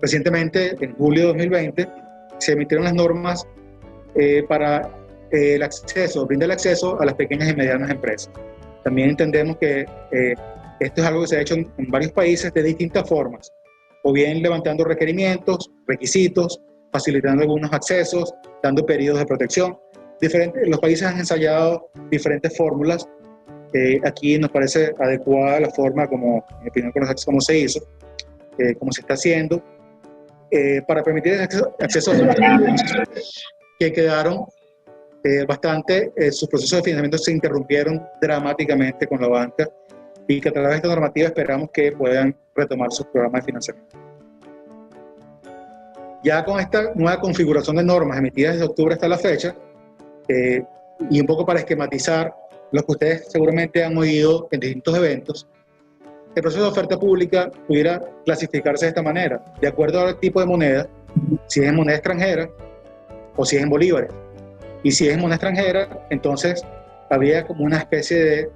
Recientemente, en julio de 2020, se emitieron las normas para brindar el acceso a las pequeñas y medianas empresas. También entendemos que esto es algo que se ha hecho en varios países de distintas formas, o bien levantando requerimientos, requisitos, facilitando algunos accesos, dando periodos de protección. Los países han ensayado diferentes fórmulas. Aquí nos parece adecuada la forma, como, en mi opinión, como se hizo, como se está haciendo, para permitir el acceso a los que quedaron sus procesos de financiamiento se interrumpieron dramáticamente con la banca y que a través de esta normativa esperamos que puedan retomar sus programas de financiamiento. Ya con esta nueva configuración de normas emitidas desde octubre hasta la fecha, y un poco para esquematizar lo que ustedes seguramente han oído en distintos eventos, el proceso de oferta pública pudiera clasificarse de esta manera, de acuerdo al tipo de moneda, si es en moneda extranjera o si es en bolívares. Y si es en moneda extranjera, entonces habría como una especie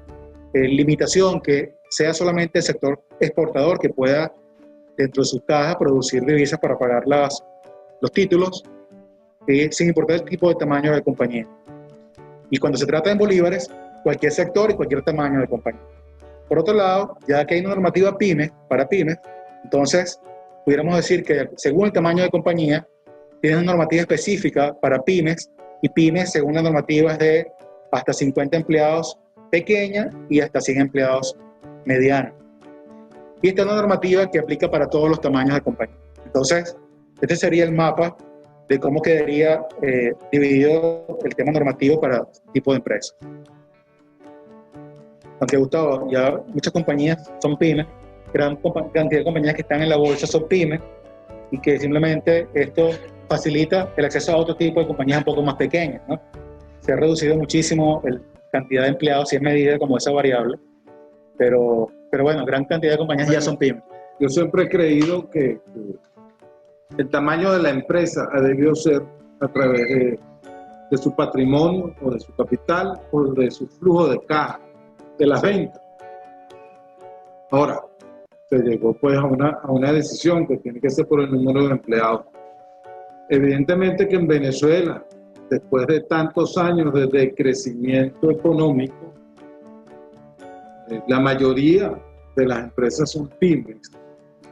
de limitación que sea solamente el sector exportador que pueda, dentro de su caja, producir divisas para pagar los títulos, sin importar el tipo de tamaño de compañía. Y cuando se trata de bolívares, cualquier sector y cualquier tamaño de compañía. Por otro lado, ya que hay una normativa para pymes, entonces pudiéramos decir que según el tamaño de compañía, tiene una normativa específica para pymes, y pymes, según la normativa, es de hasta 50 empleados pequeña y hasta 100 empleados mediana. Y esta es una normativa que aplica para todos los tamaños de compañía. Entonces, este sería el mapa de cómo quedaría dividido el tema normativo para tipo de empresa. Aunque, Gustavo, ya muchas compañías son pymes, gran cantidad de compañías que están en la bolsa son pymes, y que simplemente esto facilita el acceso a otro tipo de compañías un poco más pequeñas, ¿no? Se ha reducido muchísimo la cantidad de empleados, si es medida como esa variable, pero bueno, gran cantidad de compañías ya son pymes. Yo siempre he creído que el tamaño de la empresa ha debido ser a través de su patrimonio o de su capital o de su flujo de caja, de las ventas. Ahora, se llegó pues a una decisión que tiene que ser por el número de empleados. Evidentemente que en Venezuela, después de tantos años de decrecimiento económico, la mayoría de las empresas son pymes.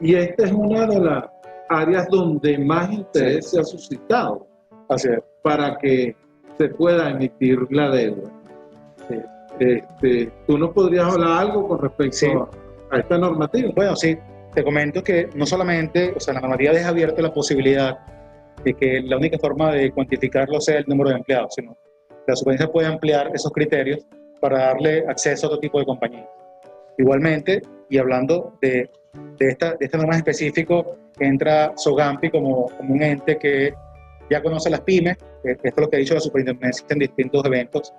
Y esta es una de las áreas donde más interés se ha suscitado para que se pueda emitir la deuda. ¿Tú nos podrías hablar algo con respecto a esta normativa? Bueno, sí, te comento que no solamente, o sea, la normativa deja abierta la posibilidad de que la única forma de cuantificarlo sea el número de empleados, sino la superintendencia puede ampliar esos criterios para darle acceso a otro tipo de compañías. Igualmente, y hablando de esta norma en específico, entra SOGAMPI como un ente que ya conoce a las pymes, esto es lo que ha dicho la superintendencia en distintos eventos,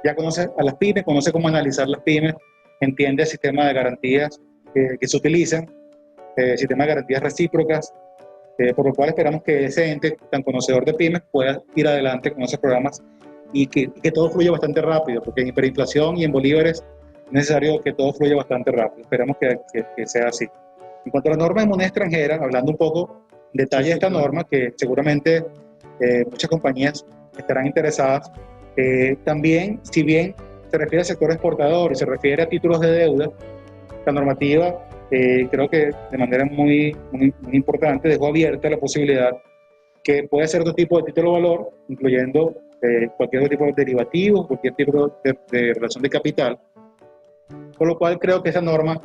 ya conoce a las pymes, conoce cómo analizar las pymes, entiende el sistema de garantías que se utilizan, sistema de garantías recíprocas, por lo cual esperamos que ese ente tan conocedor de pymes pueda ir adelante con esos programas y que todo fluya bastante rápido, porque en hiperinflación y en bolívares es necesario que todo fluya bastante rápido. Esperamos que sea así. En cuanto a la norma de moneda extranjera, hablando un poco en detalle de esta norma, que seguramente muchas compañías estarán interesadas, también, si bien se refiere al sector exportador y se refiere a títulos de deuda, la normativa creo que de manera muy importante dejó abierta la posibilidad que puede ser otro tipo de título de valor, incluyendo cualquier otro tipo de derivativo, cualquier tipo de relación de capital, por lo cual creo que esa norma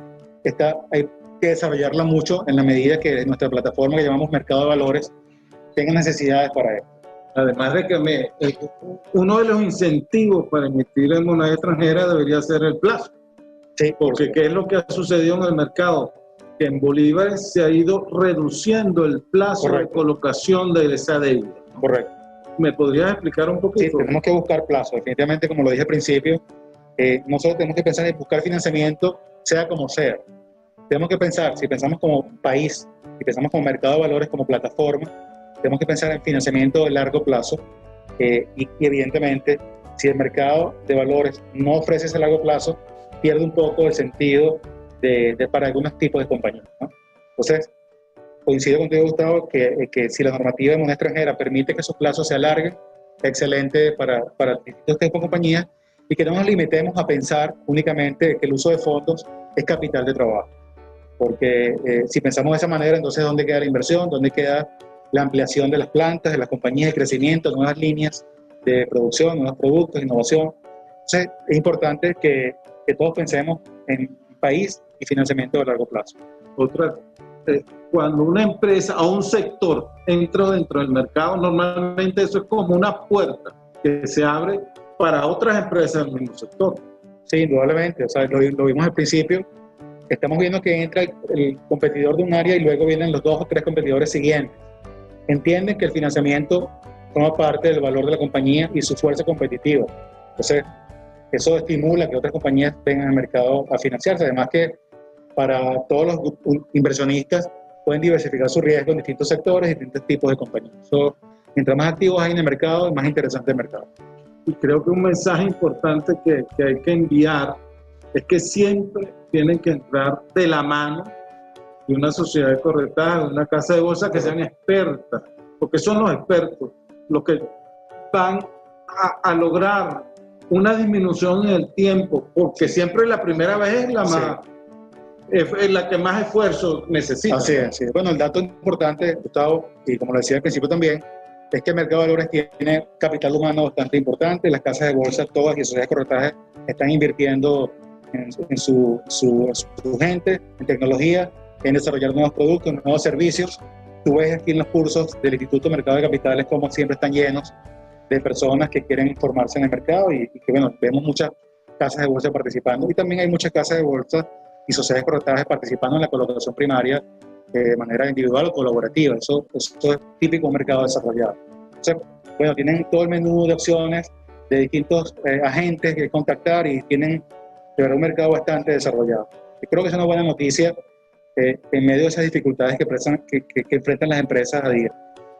hay que desarrollarla mucho en la medida que nuestra plataforma que llamamos Mercado de Valores tenga necesidades para esto. Además de que uno de los incentivos para emitir en moneda extranjera debería ser el plazo. Sí, porque ¿qué es lo que ha sucedido en el mercado? Que en bolívares se ha ido reduciendo el plazo de colocación de esa deuda, ¿no? Correcto. ¿Me podrías explicar un poquito? Sí, tenemos que buscar plazo. Definitivamente, como lo dije al principio, no solo tenemos que pensar en buscar financiamiento, sea como sea. Tenemos que pensar, si pensamos como país, si pensamos como mercado de valores, como plataforma, tenemos que pensar en financiamiento de largo plazo y evidentemente, si el mercado de valores no ofrece ese largo plazo, pierde un poco el sentido para algunos tipos de compañías, ¿no? Entonces, coincido contigo, Gustavo, que si la normativa de moneda extranjera permite que esos plazos se alarguen, excelente para distintos tipos de compañías, y que no nos limitemos a pensar únicamente que el uso de fondos es capital de trabajo. Porque si pensamos de esa manera, entonces ¿dónde queda la inversión? ¿Dónde queda la ampliación de las plantas, de las compañías de crecimiento, nuevas líneas de producción, nuevos productos, innovación? Entonces, es importante que todos pensemos en país y financiamiento de largo plazo. Cuando una empresa o un sector entra dentro del mercado, normalmente eso es como una puerta que se abre para otras empresas del mismo sector. Sí, indudablemente. O sea, lo vimos al principio. Estamos viendo que entra el competidor de un área y luego vienen los 2 o 3 competidores siguientes. Entienden que el financiamiento forma parte del valor de la compañía y su fuerza competitiva. Entonces, eso estimula que otras compañías vengan al mercado a financiarse. Además que para todos los inversionistas pueden diversificar su riesgo en distintos sectores, distintos tipos de compañías. Mientras más activos hay en el mercado, más interesante el mercado. Y creo que un mensaje importante que hay que enviar es que siempre tienen que entrar de la mano de una sociedad de corretaje, de una casa de bolsa que sean expertas, porque son los expertos los que van a lograr una disminución en el tiempo, porque siempre la primera vez es la que más esfuerzo necesita. Así es, sí. Bueno, el dato importante, Gustavo, y como lo decía al principio también, es que el mercado de valores tiene capital humano bastante importante. Las casas de bolsa, todas y sociedades de corretaje están invirtiendo en su gente, en tecnología, en desarrollar nuevos productos, nuevos servicios. Tú ves aquí en los cursos del Instituto de Mercado de Capitales como siempre están llenos de personas que quieren formarse en el mercado y que, bueno, vemos muchas casas de bolsa participando y también hay muchas casas de bolsa y sociedades de corretaje participando en la colocación primaria de manera individual o colaborativa. Eso es típico de un mercado desarrollado. Entonces, bueno, tienen todo el menú de opciones de distintos agentes que contactar y tienen de verdad un mercado bastante desarrollado. Y creo que es una buena noticia en medio de esas dificultades que enfrentan las empresas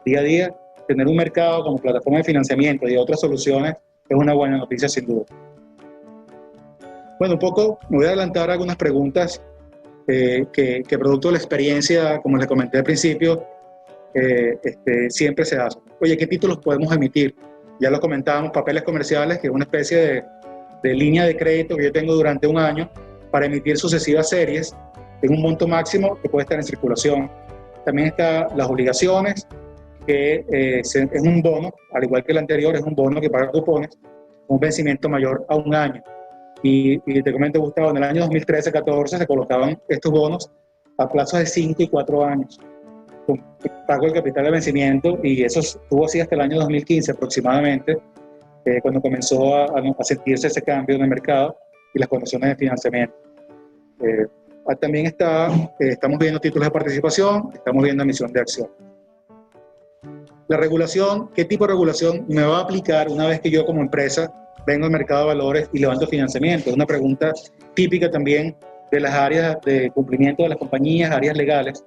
día a día. Tener un mercado como plataforma de financiamiento y otras soluciones es una buena noticia sin duda. Bueno, un poco me voy a adelantar algunas preguntas que producto de la experiencia, como les comenté al principio, siempre se hacen. Oye, ¿qué títulos podemos emitir? Ya lo comentábamos, papeles comerciales, que es una especie de línea de crédito que yo tengo durante un año para emitir sucesivas series en un monto máximo que puede estar en circulación. También están las obligaciones, que es un bono, al igual que el anterior, es un bono que paga cupones, un vencimiento mayor a un año. Y te comento, Gustavo, en el año 2013-14 se colocaban estos bonos a plazos de 5 y 4 años, con pago del capital de vencimiento, y eso estuvo así hasta el año 2015 aproximadamente, cuando comenzó a sentirse ese cambio en el mercado y las condiciones de financiamiento. También estamos viendo títulos de participación, estamos viendo emisión de acción. La regulación, ¿qué tipo de regulación me va a aplicar una vez que yo como empresa vengo al mercado de valores y levanto financiamiento? Es una pregunta típica también de las áreas de cumplimiento de las compañías, áreas legales.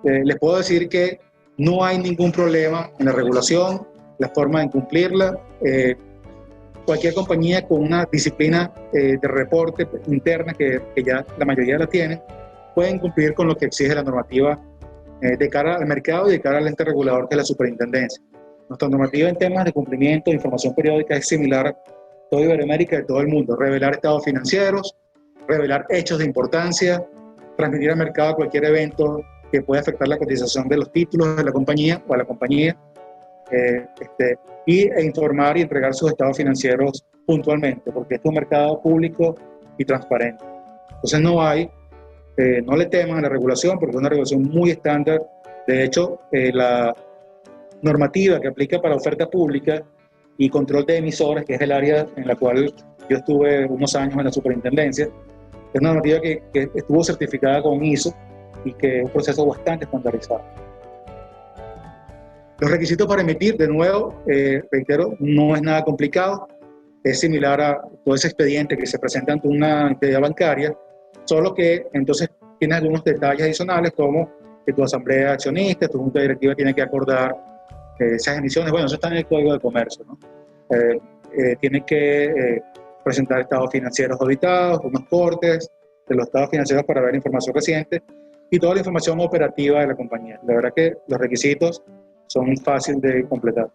Les puedo decir que no hay ningún problema en la regulación, la forma de cumplirla. Cualquier compañía con una disciplina de reporte interna, que ya la mayoría la tienen, pueden cumplir con lo que exige la normativa de cara al mercado y de cara al ente regulador, que es la superintendencia. Nuestra normativa en temas de cumplimiento de información periódica es similar a toda Iberoamérica y de todo el mundo: revelar estados financieros, revelar hechos de importancia, transmitir al mercado cualquier evento que pueda afectar la cotización de los títulos de la compañía o a la compañía, e informar y entregar sus estados financieros puntualmente, porque este es un mercado público y transparente. Entonces no le teman a la regulación, porque es una regulación muy estándar. De hecho, la normativa que aplica para oferta pública y control de emisores, que es el área en la cual yo estuve unos años en la superintendencia, es una normativa que estuvo certificada con ISO y que es un proceso bastante estandarizado. Los requisitos para emitir, de nuevo, reitero, no es nada complicado. Es similar a todo ese expediente que se presenta ante una entidad bancaria, solo que entonces tiene algunos detalles adicionales, como que tu asamblea de accionistas, tu junta directiva tiene que acordar esas emisiones. Bueno, eso está en el Código de Comercio, ¿no? Tiene que presentar estados financieros auditados, unos cortes de los estados financieros para ver información reciente y toda la información operativa de la compañía. La verdad que los requisitos son fáciles de completar.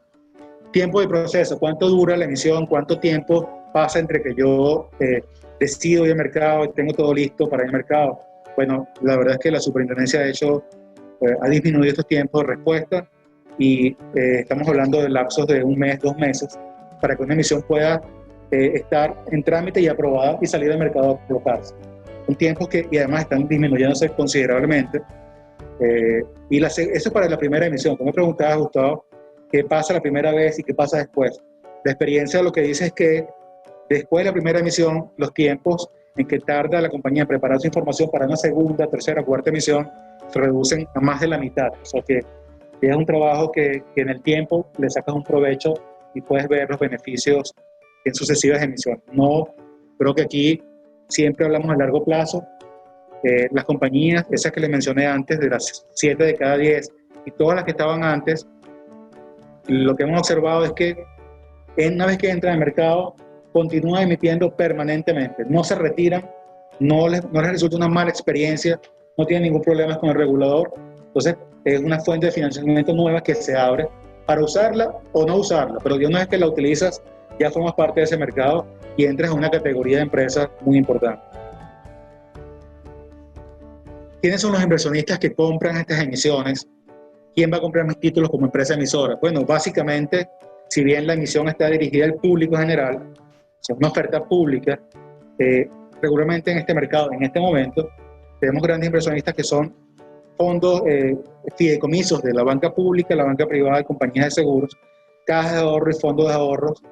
Tiempo de proceso: ¿cuánto dura la emisión? ¿Cuánto tiempo pasa entre que yo decido ir al mercado y tengo todo listo para ir al mercado? Bueno, la verdad es que la superintendencia ha disminuido estos tiempos de respuesta, y estamos hablando de lapsos de 1 mes, 2 meses, para que una emisión pueda estar en trámite y aprobada y salir al mercado a colocarse. Son tiempos y además están disminuyéndose considerablemente. Eso es para la primera emisión. Como me preguntabas, Gustavo, ¿qué pasa la primera vez y qué pasa después? La experiencia lo que dice es que después de la primera emisión, los tiempos en que tarda la compañía en preparar su información para una segunda, tercera, cuarta emisión se reducen a más de la mitad. O sea que es un trabajo que en el tiempo le sacas un provecho y puedes ver los beneficios en sucesivas emisiones. No, creo que aquí siempre hablamos a largo plazo. Las compañías, esas que les mencioné antes, de las 7 de cada 10 y todas las que estaban antes, lo que hemos observado es que una vez que entran al mercado, continúan emitiendo permanentemente, no se retiran, no les resulta una mala experiencia, no tienen ningún problema con el regulador. Entonces es una fuente de financiamiento nueva que se abre para usarla o no usarla, pero una vez que la utilizas ya formas parte de ese mercado y entras en una categoría de empresas muy importante. ¿Quiénes son los inversionistas que compran estas emisiones? ¿Quién va a comprar mis títulos como empresa emisora? Bueno, básicamente, si bien la emisión está dirigida al público general, es una oferta pública, regularmente en este mercado, en este momento, tenemos grandes inversionistas que son fondos, fideicomisos de la banca pública, la banca privada, compañías de seguros, cajas de ahorro y fondos de ahorros,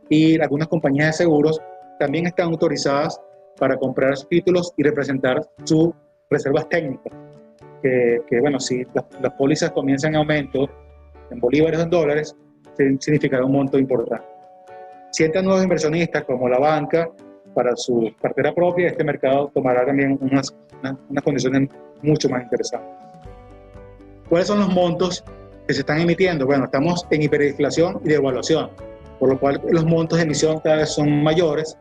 y algunas compañías de seguros también están autorizadas para comprar títulos y representar sus reservas técnicas. bueno, si las pólizas comienzan en aumento en bolívares o en dólares, significará un monto importante. Si entran nuevos inversionistas como la banca para su cartera propia, este mercado tomará también unas condiciones mucho más interesantes. ¿Cuáles son los montos que se están emitiendo? Bueno, estamos en hiperinflación y devaluación, por lo cual los montos de emisión cada vez son mayores,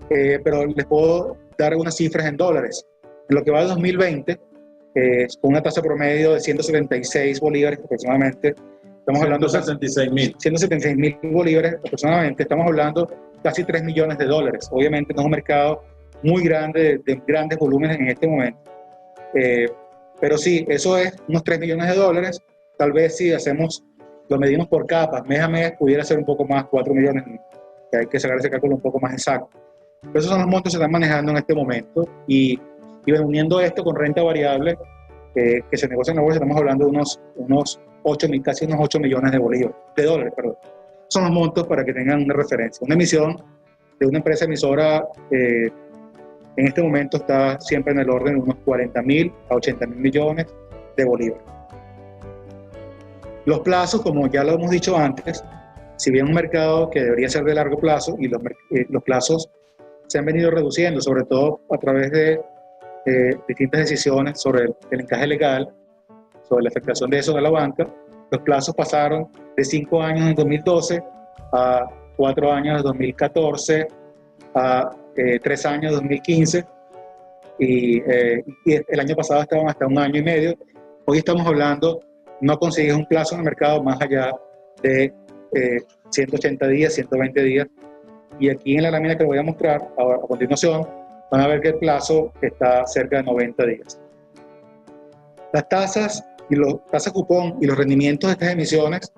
pero les puedo dar unas cifras en dólares. En lo que va de 2020, con una tasa promedio de 176 bolívares aproximadamente, estamos hablando de 176.000 bolívares aproximadamente, estamos hablando casi 3 millones de dólares. Obviamente no es un mercado muy grande, de grandes volúmenes en este momento, pero sí, eso es unos 3 millones de dólares. Tal vez si lo medimos por capas, mes a mes, pudiera ser un poco más, 4 millones, que hay que sacar ese cálculo un poco más exacto. Pero esos son los montos que se están manejando en este momento, y uniendo esto con renta variable que se negocia en la bolsa, estamos hablando de casi unos 8 millones de dólares. Son los montos para que tengan una referencia. Una emisión de una empresa emisora en este momento está siempre en el orden de unos 40.000 a 80.000 millones de bolívares. Los plazos, como ya lo hemos dicho antes, si bien un mercado que debería ser de largo plazo, y los plazos se han venido reduciendo, sobre todo a través de distintas decisiones sobre el encaje legal, sobre la afectación de eso de la banca. Los plazos pasaron de 5 años en 2012 a 4 años en 2014 a 3 años en 2015, y el año pasado estaban hasta 1 año y medio. Hoy estamos hablando, no consigues un plazo en el mercado más allá de 180 días, 120 días, y aquí en la lámina que les voy a mostrar a continuación van a ver que el plazo está cerca de 90 días. Las tasas cupón y los rendimientos de estas emisiones,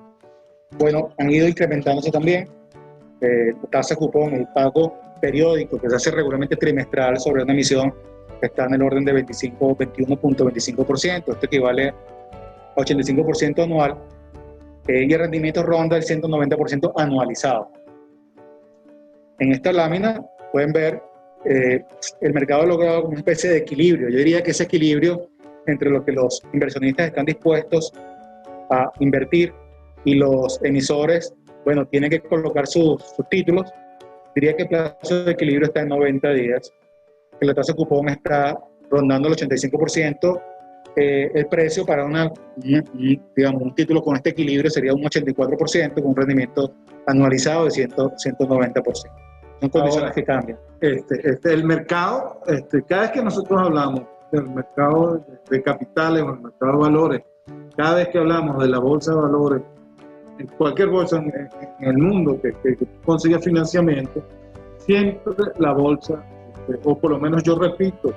bueno, han ido incrementándose también. La tasa cupón, el pago periódico que se hace regularmente trimestral sobre una emisión, está en el orden de 21.25%. Esto equivale a 85% anual, y el rendimiento ronda el 190% anualizado. En esta lámina pueden ver el mercado ha logrado una especie de equilibrio. Yo diría que ese equilibrio entre lo que los inversionistas están dispuestos a invertir y los emisores, bueno, tienen que colocar sus títulos. Diría que el plazo de equilibrio está en 90 días, que la tasa de cupón está rondando el 85%. El precio para un título con este equilibrio sería un 84%, con un rendimiento anualizado de 190%. Son condiciones que cambian. El mercado, cada vez que nosotros hablamos del mercado de capitales o el mercado de valores, cada vez que hablamos de la bolsa de valores, en cualquier bolsa en el mundo que consiga financiamiento, siempre la bolsa, o por lo menos yo repito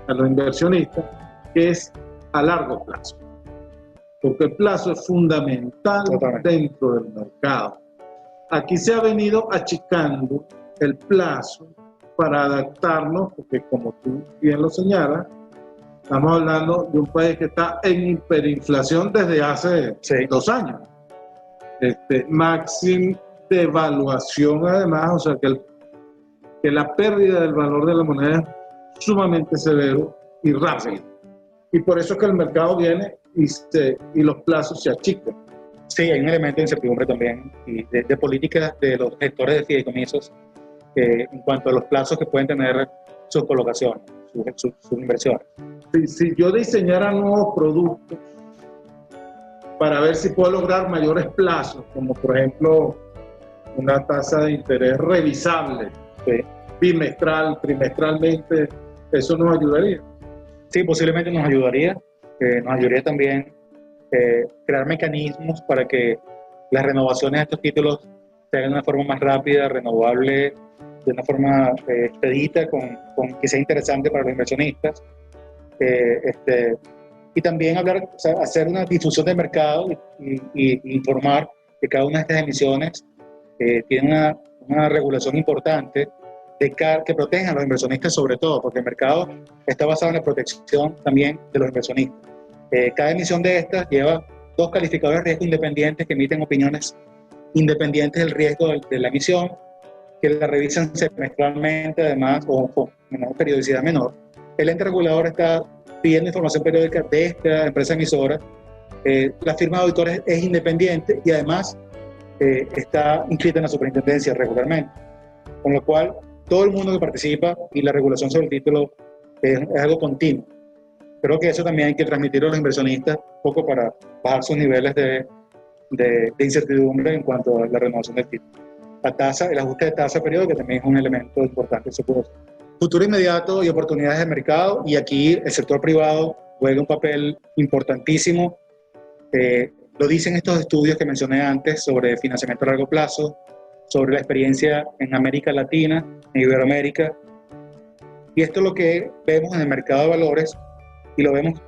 a los inversionistas, que es a largo plazo, porque el plazo es fundamental. Totalmente. Dentro del mercado. Aquí se ha venido achicando el plazo para adaptarnos, porque como tú bien lo señalas, estamos hablando de un país que está en hiperinflación desde hace 2 años. Máxima devaluación además, o sea que la pérdida del valor de la moneda es sumamente severo y rápido. Y por eso es que el mercado viene y los plazos se achican. Sí, hay un elemento de incertidumbre también y de políticas de los gestores de fideicomisos en cuanto a los plazos que pueden tener sus colocaciones, sus inversiones. Si yo diseñara nuevos productos para ver si puedo lograr mayores plazos, como por ejemplo una tasa de interés revisable, bimestral, trimestralmente, eso nos ayudaría. Sí, posiblemente nos ayudaría. Nos ayudaría también crear mecanismos para que las renovaciones de estos títulos se hagan de una forma más rápida, renovable, de una forma expedita, que sea interesante para los inversionistas. Y también hacer una difusión del mercado y informar que cada una de estas emisiones tiene una regulación importante que proteja a los inversionistas, sobre todo, porque el mercado está basado en la protección también de los inversionistas. Cada emisión de estas lleva 2 calificadores de riesgo independientes que emiten opiniones independientes del riesgo de la emisión, que la revisan semestralmente además o con menor periodicidad menor. El ente regulador está pidiendo información periódica de esta empresa emisora. La firma de auditores es independiente y además está inscrita en la superintendencia regularmente, con lo cual todo el mundo que participa y la regulación sobre el título es algo continuo. Creo que eso también hay que transmitirlo a los inversionistas un poco para bajar sus niveles de incertidumbre en cuanto a la renovación del título. La tasa, el ajuste de tasa periódica también es un elemento importante. Futuro inmediato y oportunidades de mercado, y aquí el sector privado juega un papel importantísimo. Lo dicen estos estudios que mencioné antes sobre financiamiento a largo plazo, sobre la experiencia en América Latina, en Iberoamérica. Y esto es lo que vemos en el mercado de valores y lo vemos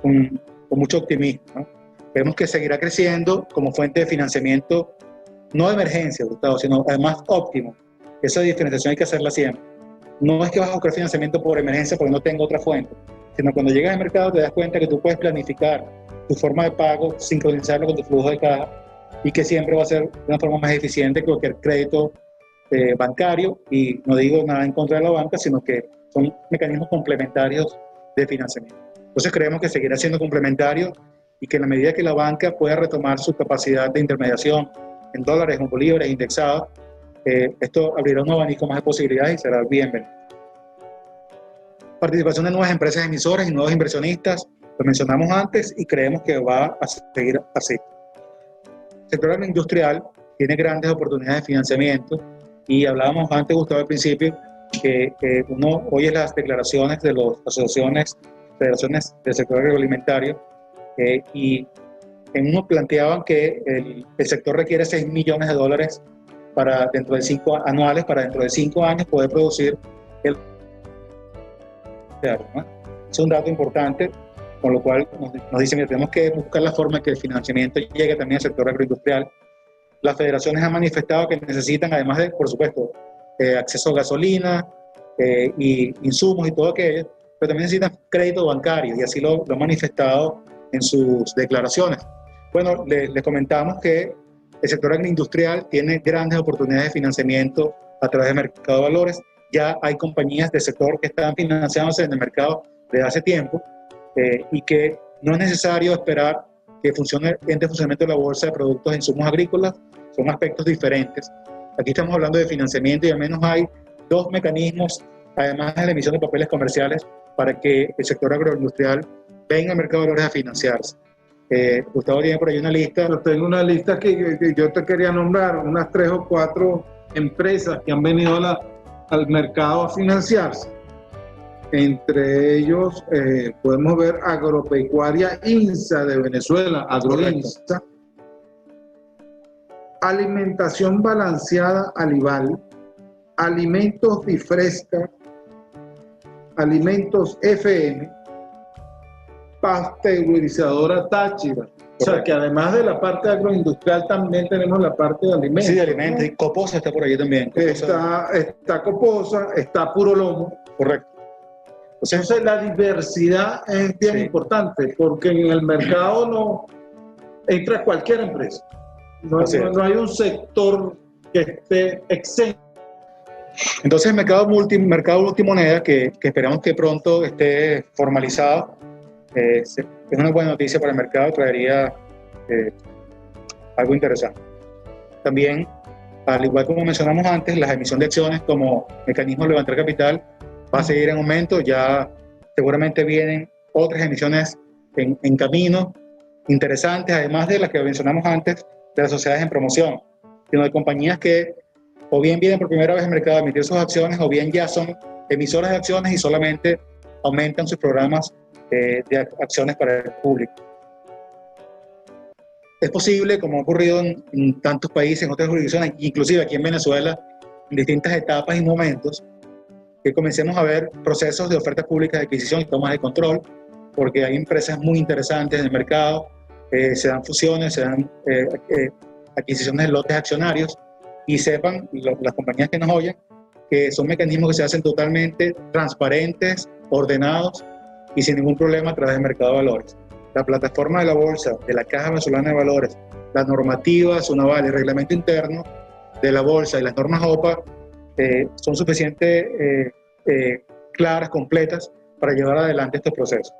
con mucho optimismo, ¿no? Vemos que seguirá creciendo como fuente de financiamiento, no de emergencia, Gustavo, sino además óptimo. Esa diferenciación hay que hacerla siempre. No es que vas a buscar financiamiento por emergencia porque no tengo otra fuente, sino cuando llegas al mercado te das cuenta que tú puedes planificar tu forma de pago, sincronizarlo con tu flujo de caja y que siempre va a ser de una forma más eficiente que cualquier crédito bancario. Y no digo nada en contra de la banca, sino que son mecanismos complementarios de financiamiento. Entonces creemos que seguirá siendo complementario y que en la medida que la banca pueda retomar su capacidad de intermediación en dólares, en bolívares indexados, esto abrirá un abanico más de posibilidades y será bienvenido. Participación de nuevas empresas emisoras y nuevos inversionistas, lo mencionamos antes y creemos que va a seguir así. El sector agroindustrial tiene grandes oportunidades de financiamiento y hablábamos antes, Gustavo, al principio, que uno oye las declaraciones de las asociaciones, federaciones del sector agroalimentario y en uno planteaban que el sector requiere $6 millones para dentro de 5 anuales para dentro de 5 años poder producir el, ¿no? Es un dato importante, con lo cual nos dicen que tenemos que buscar la forma que el financiamiento llegue también al sector agroindustrial. Las federaciones han manifestado que necesitan, además de, por supuesto, acceso a gasolina y insumos y todo aquello, pero también necesitan crédito bancario y así lo han manifestado en sus declaraciones. Bueno, les comentamos que el sector agroindustrial tiene grandes oportunidades de financiamiento a través del mercado de valores. Ya hay compañías del sector que están financiándose en el mercado desde hace tiempo y que no es necesario esperar que funcione el funcionamiento de la bolsa de productos e insumos agrícolas, son aspectos diferentes. Aquí estamos hablando de financiamiento y al menos hay 2 mecanismos, además de la emisión de papeles comerciales, para que el sector agroindustrial venga al mercado de valores a financiarse. Gustavo tiene por ahí una lista. Yo tengo una lista que yo te quería nombrar, unas 3 o 4 empresas que han venido al mercado a financiarse. Entre ellos podemos ver Agropecuaria INSA de Venezuela, AgroINSA, Alimentación Balanceada Alival, Alimentos Difresca, Alimentos FM, Pasteurizadora Táchira. O sea que además de la parte agroindustrial también tenemos la parte de alimentos. Sí, de alimentos. ¿No? Y Coposa está por ahí también. Está Coposa, está Puro Lomo. Correcto. Entonces la diversidad es bien importante porque en el mercado no entra cualquier empresa. No hay un sector que esté exento. Entonces el mercado multimoneda, que esperamos que pronto esté formalizado, es una buena noticia para el mercado, traería algo interesante. También, al igual como mencionamos antes, la emisión de acciones como mecanismo de levantar capital va a seguir en aumento. Ya seguramente vienen otras emisiones en camino interesantes, además de las que mencionamos antes, de las sociedades en promoción, sino de compañías que o bien vienen por primera vez al mercado a emitir sus acciones, o bien ya son emisoras de acciones y solamente aumentan sus programas de acciones para el público. Es posible, como ha ocurrido en tantos países, en otras jurisdicciones, inclusive aquí en Venezuela, en distintas etapas y momentos, que comencemos a ver procesos de ofertas públicas de adquisición y tomas de control, porque hay empresas muy interesantes en el mercado, se dan fusiones, se dan adquisiciones de lotes accionarios, y sepan las compañías que nos oyen que son mecanismos que se hacen totalmente transparentes, ordenados y sin ningún problema a través del mercado de valores. La plataforma de la bolsa, de la Caja Venezolana de Valores, la normativa, su naval, el reglamento interno de la bolsa y las normas OPA son suficientemente claras, completas para llevar adelante estos procesos.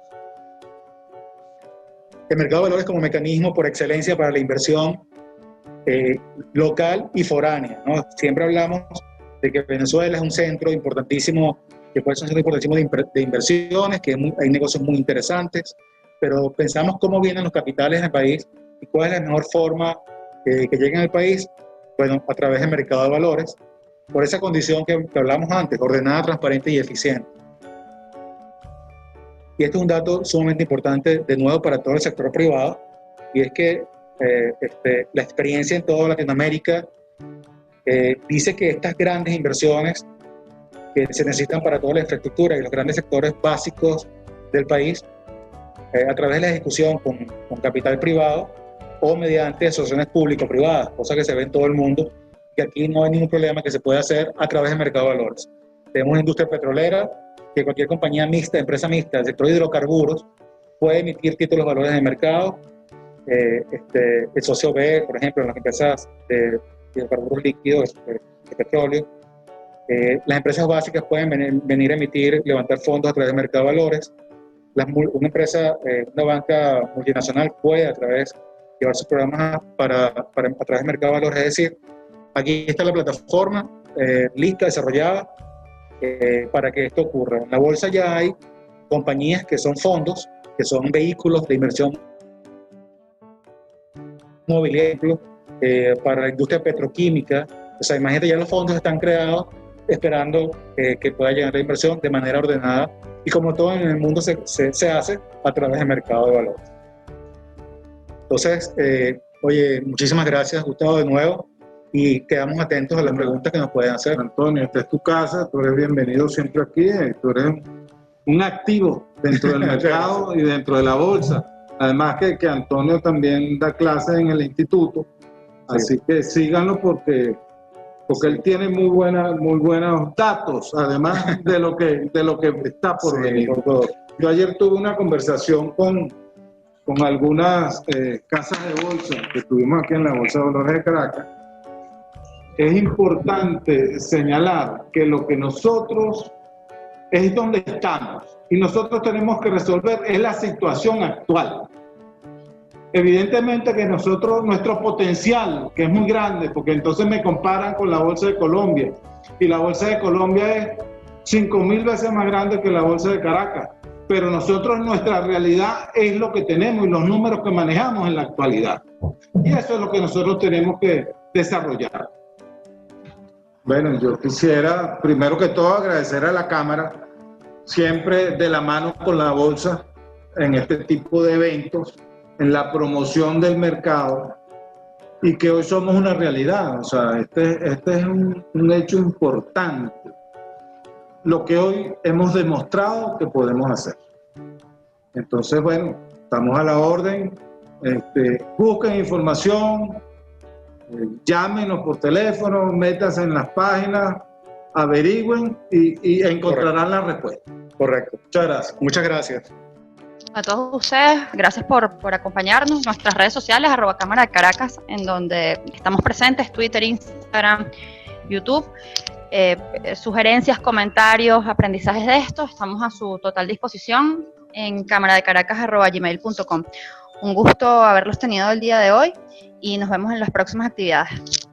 el mercado de valores como mecanismo por excelencia para la inversión local y foránea, ¿no? Siempre hablamos de que Venezuela es un centro importantísimo, que puede ser un centro importantísimo de inversiones, que hay negocios muy interesantes, pero pensamos cómo vienen los capitales en el país y cuál es la mejor forma que lleguen al país. Bueno, a través del mercado de valores, por esa condición que hablamos antes, ordenada, transparente y eficiente. Y este es un dato sumamente importante, de nuevo, para todo el sector privado, y es que la experiencia en toda Latinoamérica dice que estas grandes inversiones que se necesitan para toda la infraestructura y los grandes sectores básicos del país, a través de la ejecución con capital privado o mediante asociaciones público-privadas, cosa que se ve en todo el mundo, que aquí no hay ningún problema, que se puede hacer a través del mercado de valores. Tenemos una industria petrolera, que cualquier compañía mixta, empresa mixta del sector de hidrocarburos puede emitir títulos de valores en el mercado. El socio B, por ejemplo, en las empresas de hidrocarburos líquidos, de petróleo. Las empresas básicas pueden venir a emitir, levantar fondos a través del mercado de valores. Una empresa, una banca multinacional puede llevar sus programas a través del mercado de valores. Es decir, aquí está la plataforma lista, desarrollada para que esto ocurra. En la bolsa ya hay compañías que son fondos, que son vehículos de inversión inmobiliaria para la industria petroquímica. O sea, imagínate, ya los fondos están creados esperando que pueda llegar la inversión de manera ordenada, y como todo en el mundo se hace a través del mercado de valores. Entonces, oye, muchísimas gracias, Gustavo, de nuevo, y quedamos atentos a las preguntas que nos pueden hacer. Antonio, esta es tu casa, tú eres bienvenido siempre aquí, tú eres un activo dentro del mercado y dentro de la bolsa. Además que Antonio también da clases en el instituto, así que síganlo porque él tiene muy buenos datos, además de lo que está por venir. Yo ayer tuve una conversación con algunas casas de bolsa que tuvimos aquí en la Bolsa de Valores de Caracas. Es importante señalar que lo que nosotros es donde estamos y nosotros tenemos que resolver es la situación actual. Evidentemente que nuestro potencial, que es muy grande, porque entonces me comparan con la Bolsa de Colombia, y la Bolsa de Colombia es 5.000 veces más grande que la Bolsa de Caracas, pero nuestra realidad es lo que tenemos y los números que manejamos en la actualidad. Y eso es lo que nosotros tenemos que desarrollar. Bueno, yo quisiera, primero que todo, agradecer a la Cámara, siempre de la mano con la Bolsa, en este tipo de eventos, en la promoción del mercado, y que hoy somos una realidad. O sea, este es un hecho importante, lo que hoy hemos demostrado que podemos hacer. Entonces, bueno, estamos a la orden. Busquen información, llámenos por teléfono, métanse en las páginas, averigüen y encontrarán la respuesta. Correcto. Muchas gracias. Muchas gracias. A todos ustedes, gracias por acompañarnos. Nuestras redes sociales, @Cámara de Caracas, en donde estamos presentes, Twitter, Instagram, YouTube. Sugerencias, comentarios, aprendizajes de esto, estamos a su total disposición en camaradecaracas@gmail.com. Un gusto haberlos tenido el día de hoy y nos vemos en las próximas actividades.